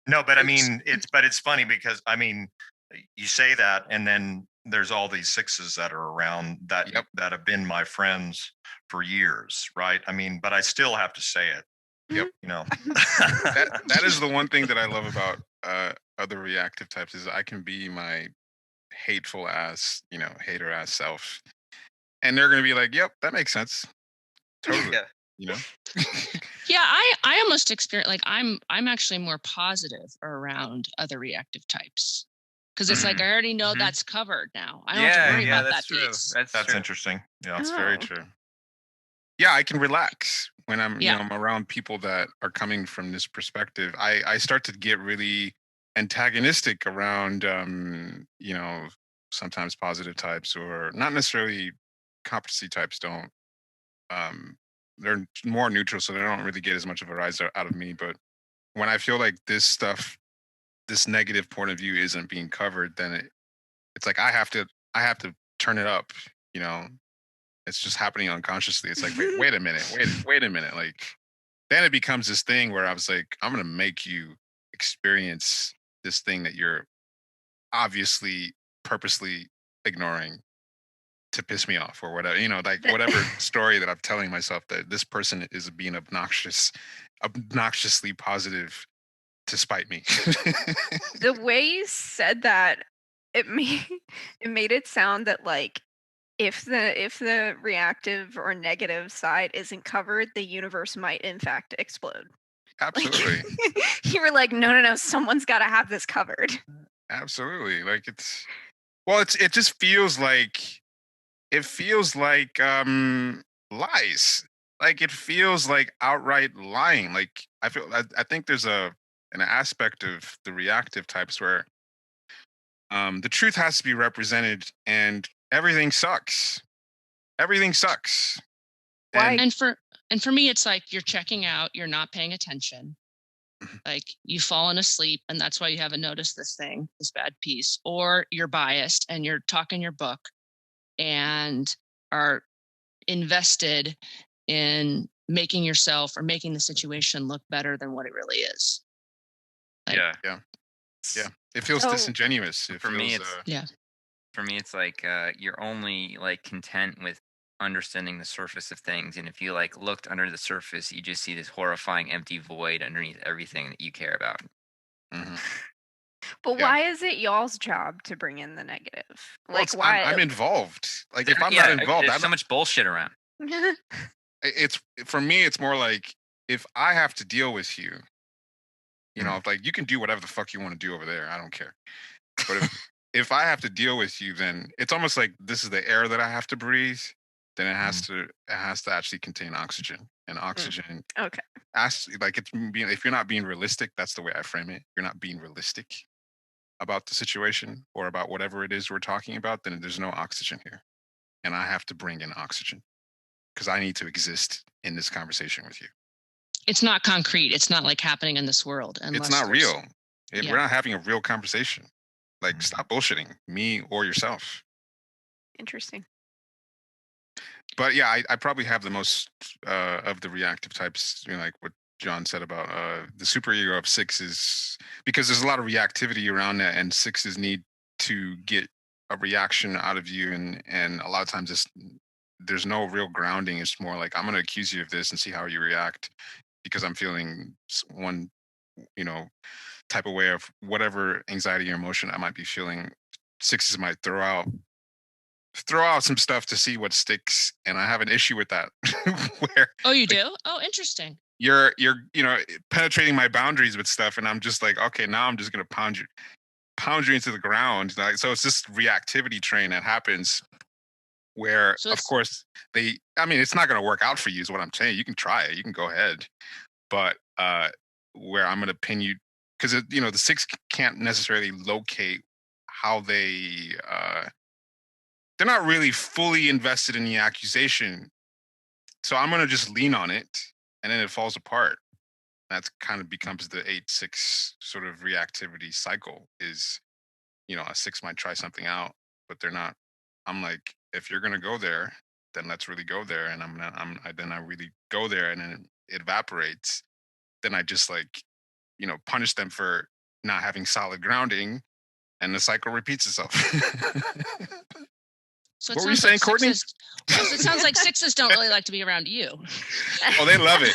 No, but I mean, it's funny because, I mean, you say that, and then there's all these sixes that are around that Yep. that have been my friends for years, right? I mean, but I still have to say it. Yep. That is the one thing that I love about other reactive types, is I can be my hateful ass, hater ass self, and they're gonna be like, "Yep, that makes sense." Totally. Yeah. Yeah, I almost experience, like, I'm actually more positive around other reactive types, because it's like I already know that's covered now. I don't have to worry about that's that true. piece. That's That's true. interesting. Yeah. That's very Oh. true. Yeah, I can relax when I'm, Yeah. I'm around people that are coming from this perspective. I start to get really antagonistic around, sometimes positive types, or not necessarily competency types don't. They're more neutral, so they don't really get as much of a rise out of me. But when I feel like this negative point of view isn't being covered, then it's like I have to turn it up, you know. It's just happening unconsciously. It's like, wait a minute, wait a minute. Like, then it becomes this thing where I was like, I'm gonna make you experience this thing that you're obviously purposely ignoring to piss me off or whatever, like whatever story that I'm telling myself, that this person is being obnoxiously positive to spite me. The way you said that, it made it sound that, like, if the reactive or negative side isn't covered, the universe might in fact explode. Absolutely. You were like, no, someone's got to have this covered. Absolutely. Like, it just feels like, lies. Like, it feels like outright lying. Like, I think there's an aspect of the reactive types where the truth has to be represented, and everything sucks. Everything sucks. Why? And for And for me, it's like you're checking out, you're not paying attention. Like you've fallen asleep, and that's why you haven't noticed this thing, this bad piece, or you're biased and you're talking your book and are invested in making yourself or making the situation look better than what it really is. Like, Yeah. It feels disingenuous. For me, it's like you're only like content with understanding the surface of things, and if you like looked under the surface, you just see this horrifying empty void underneath everything that you care about. Mm-hmm. But why is it y'all's job to bring in the negative? Like, why? I'm involved. Like, if I'm not involved, there's so much bullshit around. It's for me. It's more like if I have to deal with you, you know, like you can do whatever the fuck you want to do over there. I don't care. But if I have to deal with you, then it's almost like this is the air that I have to breathe. Then it has to actually contain oxygen, and oxygen. Okay. Like it's being, if you're not being realistic, that's the way I frame it. You're not being realistic about the situation or about whatever it is we're talking about, then there's no oxygen here. And I have to bring in oxygen because I need to exist in this conversation with you. It's not concrete. It's not like happening in this world. It's not real. We're not having a real conversation. Like, stop bullshitting me or yourself. Interesting. But yeah, I probably have the most of the reactive types, you know, like what John said about the superego of sixes, because there's a lot of reactivity around that, and sixes need to get a reaction out of you, and a lot of times there's no real grounding. It's more like, I'm going to accuse you of this and see how you react, because I'm feeling one, you know, type of way of whatever anxiety or emotion I might be feeling. Sixes might throw out some stuff to see what sticks, and I have an issue with that. Where you do? Oh, interesting. You're you know, penetrating my boundaries with stuff, and I'm just like, okay, now I'm just gonna pound you into the ground. Like, so it's this reactivity train that happens where, of course, it's not gonna work out for you is what I'm saying. You can try it, you can go ahead, but where I'm gonna pin you, because you know, the six can't necessarily locate how they're not really fully invested in the accusation, so I'm gonna just lean on it, and then it falls apart. That kind of becomes the 8-6 sort of reactivity cycle. Is, you know, a six might try something out, but they're not. I'm like, if you're gonna go there, then let's really go there, and then I really go there, and then it evaporates. Then I just, like, you know, punish them for not having solid grounding, and the cycle repeats itself. So what were you saying, Courtney? It sounds like sixes don't really like to be around you. Oh, they love it.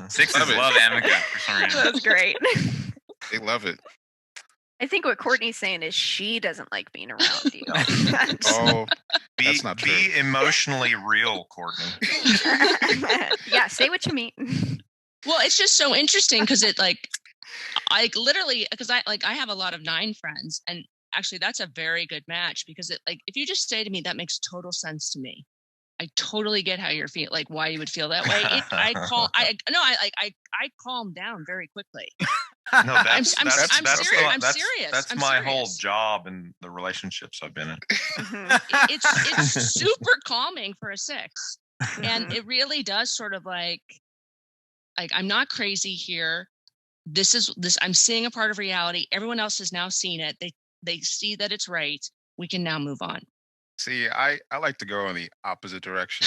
Sixes love Emeka for some reason. That's great. They love it. I think what Courtney's saying is she doesn't like being around you. That's not true. Be emotionally real, Courtney. Yeah, say what you mean. Well, it's just so interesting because it I literally, because I have a lot of 9 friends, and actually that's a very good match, because it, like, if you just say to me, that makes total sense to me. I totally get how you're feeling, like why you would feel that way. I calm down very quickly. No, I'm serious. That's my whole job in the relationships I've been in. It's super calming for a 6, and it really does sort of like I'm not crazy here. This I'm seeing a part of reality. Everyone else has now seen it. They see that it's right. We can now move on. See, I like to go in the opposite direction.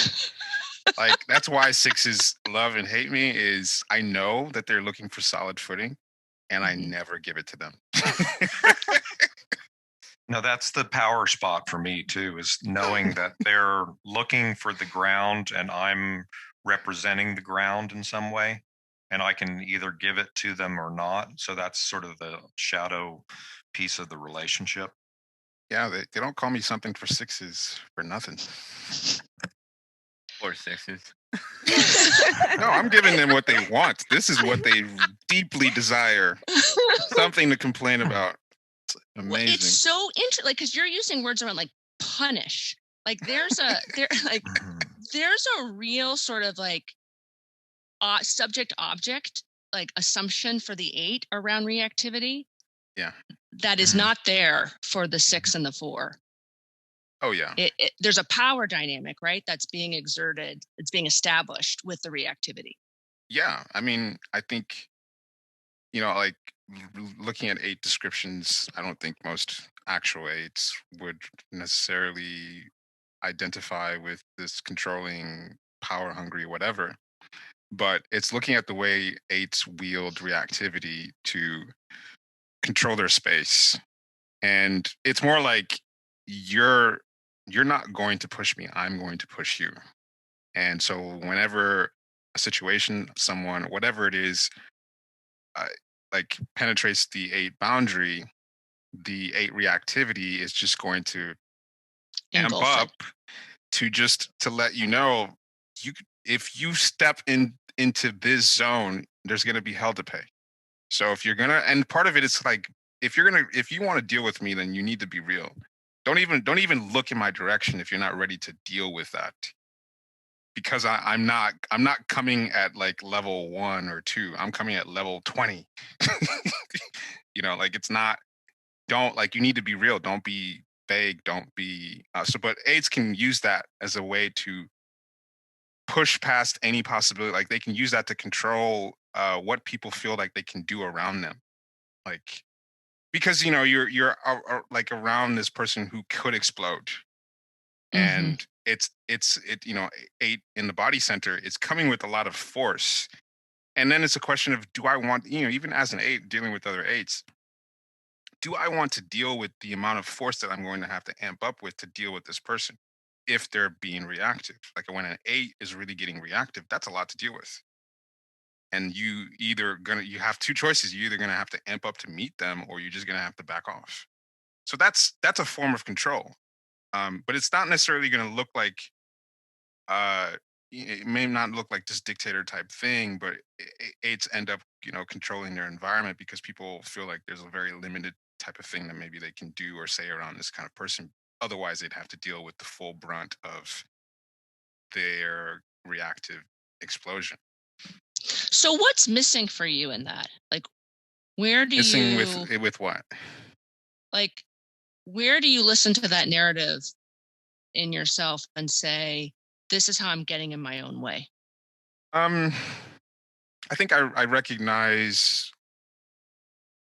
Like, that's why 6s love and hate me, is I know that they're looking for solid footing, and I never give it to them. No, that's the power spot for me too, is knowing that they're looking for the ground and I'm representing the ground in some way, and I can either give it to them or not. So that's sort of the shadow piece of the relationship. Yeah, they don't call me something for 6s for nothing. Or 6s. No, I'm giving them what they want. This is what they deeply desire. Something to complain about. It's amazing. Well, it's so interesting, like, because you're using words around like punish. Like there's a real sort of like subject object like assumption for the 8 around reactivity. Yeah. That is not there for the 6 and the 4. Oh yeah. There's a power dynamic, right? That's being exerted. It's being established with the reactivity. Yeah. I mean, I think, like looking at eight descriptions, I don't think most actual eights would necessarily identify with this controlling, power hungry, whatever. But it's looking at the way eights wield reactivity to control their space. And it's more like you're you're not going to push me, I'm going to push you. And so whenever a situation, someone, whatever it is, uh, like penetrates the eight boundary, the eight reactivity is just going to amp Engulf up it. to let you know, if you step into this zone, there's going to be hell to pay. So if you're gonna, and part of it is like, if you want to deal with me, then you need to be real. Don't even look in my direction if you're not ready to deal with that. Because I'm not coming at like level 1 or 2. I'm coming at level 20. Like it's not. Don't, like, you need to be real. Don't be vague. Don't be so. But aids can use that as a way to push past any possibility. Like they can use that to control what people feel like they can do around them. Like, because you're like around this person who could explode, Mm-hmm. and it eight in the body center, it's coming with a lot of force. And then it's a question of, do I want, even as an eight dealing with other eights, do I want to deal with the amount of force that I'm going to have to amp up with to deal with this person if they're being reactive? Like when an eight is really getting reactive, that's a lot to deal with. And you have two choices. You're either gonna have to amp up to meet them, or you're just gonna have to back off. So that's a form of control. But it's not necessarily gonna look like uh it may not look like this dictator type thing, but eights end up controlling their environment because people feel like there's a very limited type of thing that maybe they can do or say around this kind of person. Otherwise they'd have to deal with the full brunt of their reactive explosion. So what's missing for you in that? Like, where do Missing you with what? like where do you listen to that narrative in yourself and say, this is how I'm getting in my own way? um I think I recognize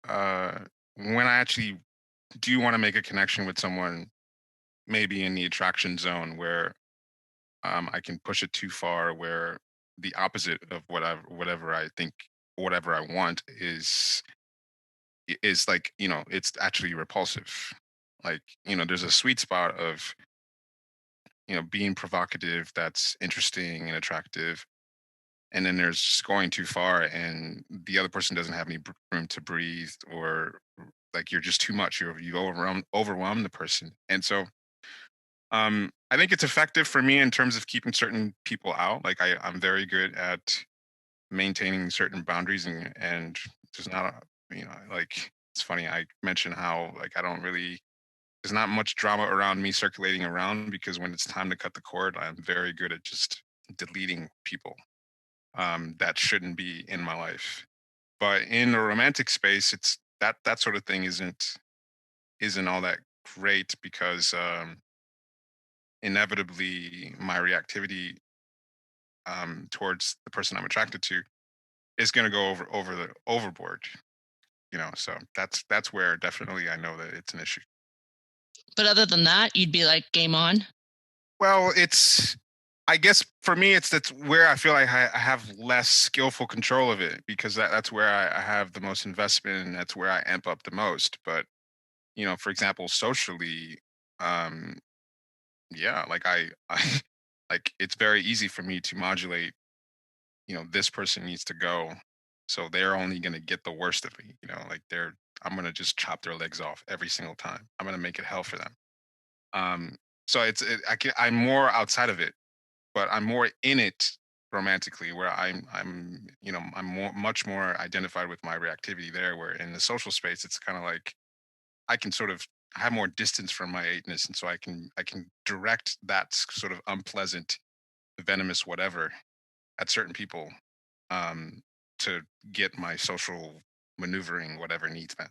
uh when I actually do want to make a connection with someone, maybe in the attraction zone where I can push it too far, where the opposite of whatever I think, whatever I want is like, it's actually repulsive. Like, there's a sweet spot of, being provocative, that's interesting and attractive. And then there's just going too far and the other person doesn't have any room to breathe, or like you're just too much. You overwhelm the person. And so I think it's effective for me in terms of keeping certain people out. Like I'm very good at maintaining certain boundaries, and there's not like, it's funny I mentioned how, like, I don't really, there's not much drama around me circulating around, because when it's time to cut the cord, I'm very good at just deleting people that shouldn't be in my life. But in the romantic space, it's that sort of thing isn't all that great, because inevitably my reactivity towards the person I'm attracted to is going to go overboard. So that's where definitely I know that it's an issue. But other than that, you'd be like, game on. Well, I guess for me, that's where I feel like I have less skillful control of it, because that's where I have the most investment, and that's where I amp up the most. But for example, socially, um, yeah, like I like, it's very easy for me to modulate. This person needs to go, so they're only going to get the worst of me. Like I'm going to just chop their legs off every single time. I'm going to make it hell for them. Um, so I'm more outside of it, but I'm more in it romantically, where I'm much more identified with my reactivity there. Where in the social space, it's kind of like I can sort of have more distance from my eightness, and so I can direct that sort of unpleasant, venomous whatever at certain people, um, to get my social maneuvering whatever needs met.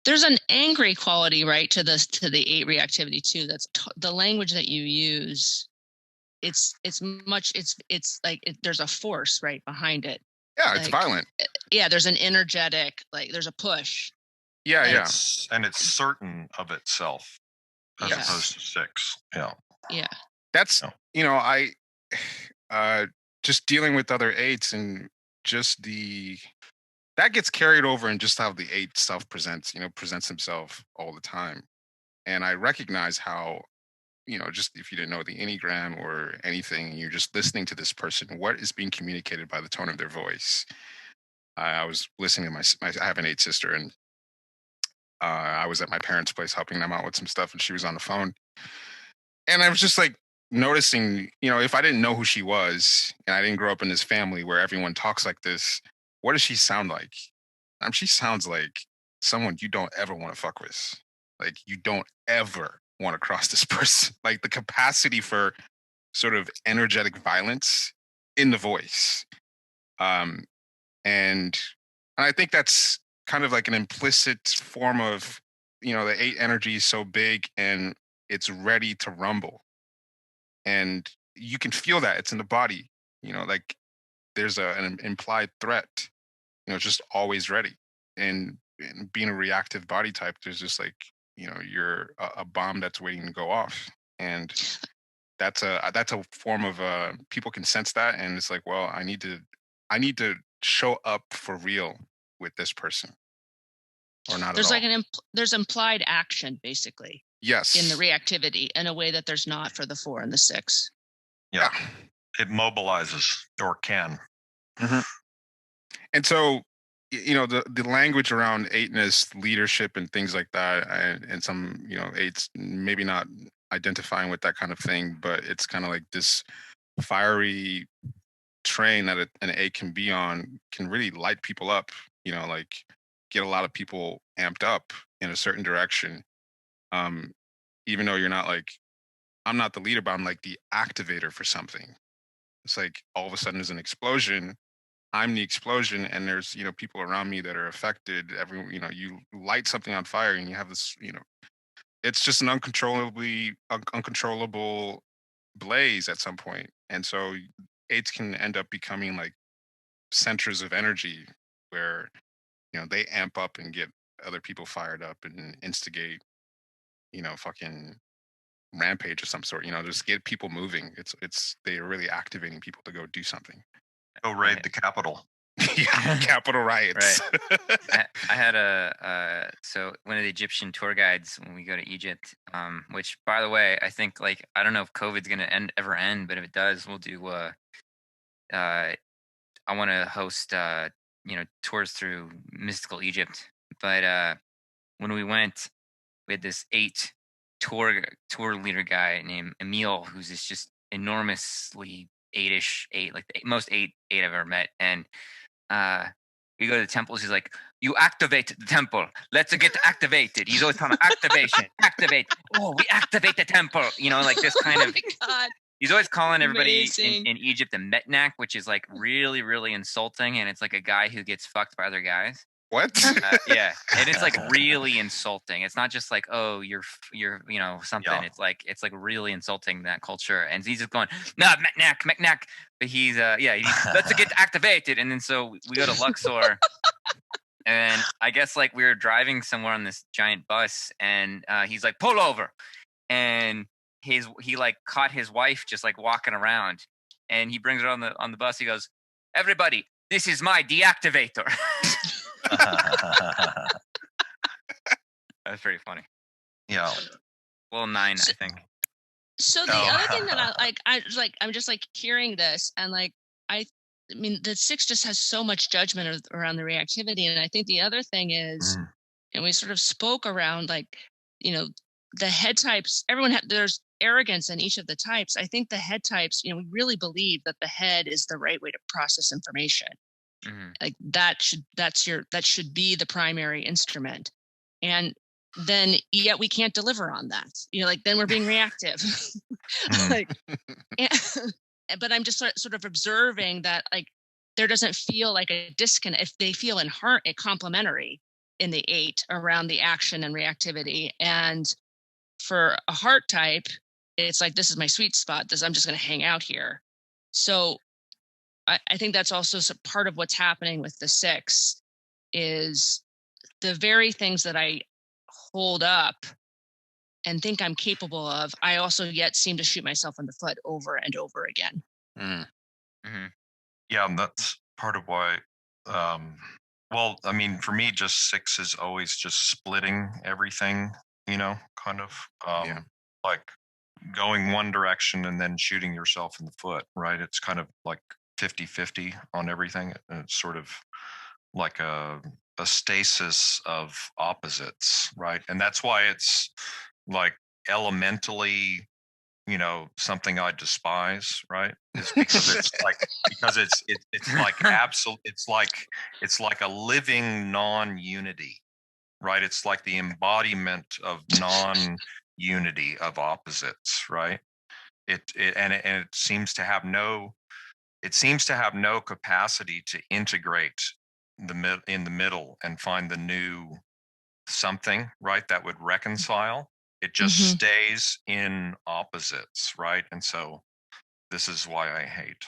There's an angry quality, right, to the 8 reactivity too. That's the language that you use. It's like there's a force right behind it. Yeah, it's Like, violent. Yeah, there's an energetic, like there's a push. Yeah, Like, yeah. And it's certain of itself as Yes. opposed to 6. Yeah. Yeah. That's No. I just dealing with other 8s and just that gets carried over in just how the 8 self presents himself all the time. And I recognize how, just if you didn't know the Enneagram or anything, you're just listening to this person, what is being communicated by the tone of their voice. I was listening to I have an 8 sister, and I was at my parents' place helping them out with some stuff, and she was on the phone. And I was just like noticing, if I didn't know who she was and I didn't grow up in this family where everyone talks like this, what does she sound like? She sounds like someone you don't ever want to fuck with. Like, you don't ever want to cross this person. Like, the capacity for sort of energetic violence in the voice. And I think that's kind of like an implicit form of, the 8 energy is so big and it's ready to rumble. And you can feel that it's in the body, like there's an implied threat, just always ready. And being a reactive body type, there's just like, you're a bomb that's waiting to go off. And that's a form of people can sense that, and it's like, well, I need to show up for real with this person, or not There's at all. like there's implied action basically Yes. in the reactivity in a way that there's not for the 4 and the 6. Yeah. It mobilizes or can. Mm-hmm. And so, the language around 8ness, leadership, and things like that, and some, 8s maybe not identifying with that kind of thing, but it's kind of like this fiery train that an 8 can be on can really light people up, like get a lot of people amped up in a certain direction. Even though you're not like, I'm not the leader, but I'm like the activator for something. It's like all of a sudden there's an explosion. I'm the explosion, and there's people around me that are affected. You light something on fire, and you have this. It's just an uncontrollable blaze at some point, and so 8s can end up becoming like centers of energy where they amp up and get other people fired up and instigate fucking rampage of some sort. Just get people moving. They're really activating people to go do something. Go raid the Capitol. Yeah, Capitol riots. Right. I had so one of the Egyptian tour guides when we go to Egypt, which, by the way, I think, like, I don't know if COVID's gonna ever end, but if it does, we'll do I want to host tours through mystical Egypt. But when we went, we had this 8 tour leader guy named Emil, who's this just enormously 8 like the most 8 I've ever met. And we go to the temples. He's like, "You activate the temple. Let's get activated." He's always talking activation, activate. Oh, we activate the temple. Like this kind of. Oh my God. He's always calling everybody Amazing. in Egypt a metnak, which is like really, really insulting, and it's like a guy who gets fucked by other guys. What? Yeah, and it's like really insulting. It's not just like, oh, you're something. Yeah. It's like really insulting that culture. And he's just going, no, metnak. But he's let's get activated. And then so we go to Luxor, and I guess like we were driving somewhere on this giant bus, and he's like, pull over, and he like caught his wife just like walking around, and he brings her on the bus. He goes, everybody, this is my deactivator. That's pretty funny. Yeah. Well, 9, I think. So the other thing that I'm just like hearing this, and like I mean the 6 just has so much judgment around the reactivity, and I think the other thing is, and we sort of spoke around like the head types. There's arrogance in each of the types. I think the head types, we really believe that the head is the right way to process information. Mm-hmm. Like that should be the primary instrument, and then yet we can't deliver on that. Like then we're being reactive. Like, but I'm just sort of observing that like there doesn't feel like a disconnect. If they feel complementary, in the 8 around the action and reactivity. And for a heart type, it's like, this is my sweet spot. I'm just going to hang out here. So I think that's also part of what's happening with the 6 is the very things that I hold up and think I'm capable of, I also yet seem to shoot myself in the foot over and over again. Yeah, and that's part of why. Well, I mean, for me, just 6 is always just splitting everything, kind of like going one direction and then shooting yourself in the foot, right? It's kind of like 50-50 on everything. And it's sort of like a stasis of opposites, right? And that's why it's like elementally, something I despise, right? Is because it's like absolute. It's like a living non-unity, right? It's like the embodiment of non-unity of opposites, right? It seems to have no. It seems to have no capacity to integrate in the middle and find the new something, right? That would reconcile. It just stays in opposites, right? And so this is why I hate.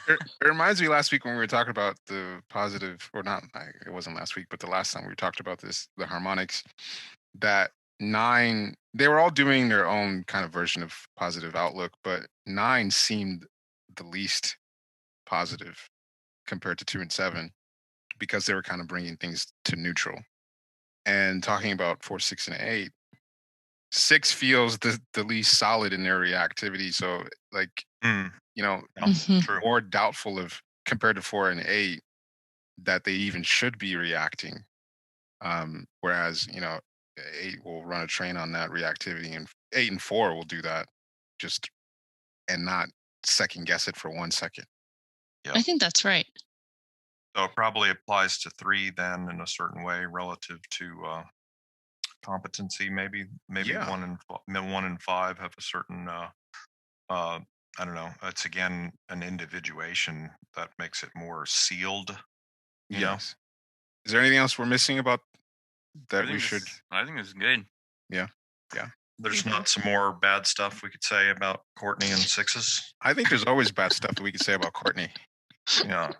It reminds me last week when we were talking about the positive, or not, it wasn't last week, but the last time we talked about this, the harmonics, that 9, they were all doing their own kind of version of positive outlook, but 9 seemed the least positive compared to 2 and 7 because they were kind of bringing things to neutral. And talking about 4, 6, and 8, 6 feels the least solid in their reactivity. So like, more doubtful of compared to 4 and 8 that they even should be reacting. Whereas, 8 will run a train on that reactivity, and 8 and 4 will do that and not second guess it for 1 second. Yeah. I think that's right. So it probably applies to 3 then in a certain way relative to competency. Maybe 1 and 5 have a certain I don't know. It's again an individuation that makes it more sealed. Yes. Is there anything else we're missing about that we should? I think it's good. Yeah. There's not some more bad stuff we could say about Courtney and 6s. I think there's always bad stuff that we could say about Courtney. Yeah.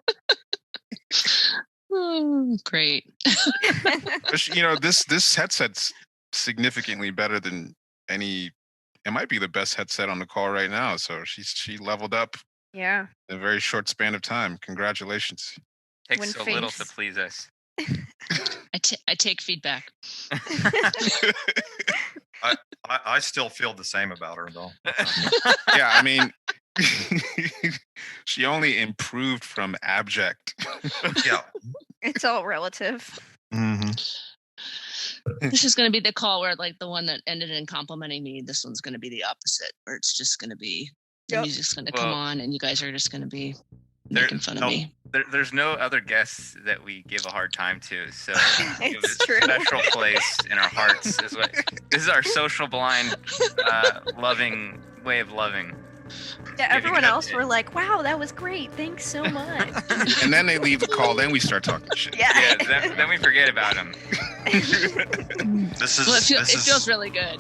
Oh, great. But, this headset's significantly better than any. It might be the best headset on the call right now. So she leveled up. Yeah. In a very short span of time. Congratulations. Takes so little to please us. I take feedback. I still feel the same about her though. Yeah, I mean, she only improved from abject. Yeah. It's all relative. This is going to be the call where, like, the one that ended in complimenting me, this one's going to be the opposite, where it's just going to be the music's going to come on and you guys are just going to be making fun of me. There's no other guests that we give a hard time to, so It's true. Special place in our hearts is what this is our social blind, loving way of loving. Yeah, everyone else were like, "Wow, that was great. Thanks so much." And then they leave the call. Then we start talking shit. Yeah. Then we forget about them. It feels really good.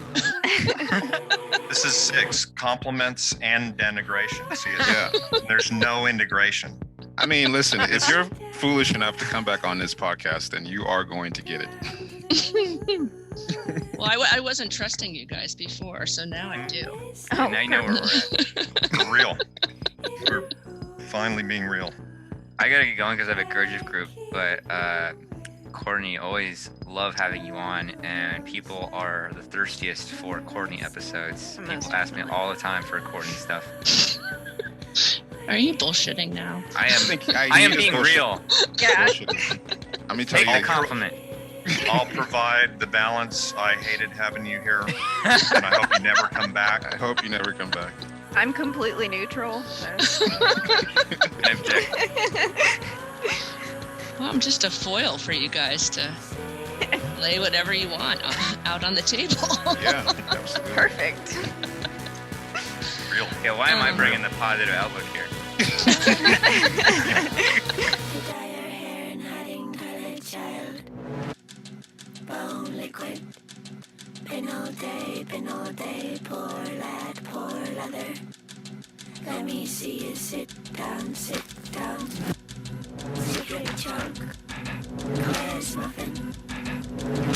This is 6 compliments and denigration. See, Yeah. There's no integration. I mean, listen, if you're foolish enough to come back on this podcast, then you are going to get it. Well, I wasn't trusting you guys before, so now I do. Oh, now you know where we're at. We're real. We're finally being real. I gotta get going because I have a Gurdjieff group, but Courtney, always love having you on, and people are the thirstiest for Courtney episodes. People ask me all the time for Courtney stuff. Are you bullshitting now? I am being real. Yeah. Let me tell Take you. the compliment. I'll provide the balance. I hated having you here, and I hope you never come back. I hope you never come back. I'm completely neutral. So. Well, I'm just a foil for you guys to lay whatever you want out on the table. Yeah, absolutely. Perfect. Real. Yeah, why am I bringing the positive outlook here? sleeping all day, poor lad, poor leather. Let me see you sit down, secret chunk, Claire's muffin.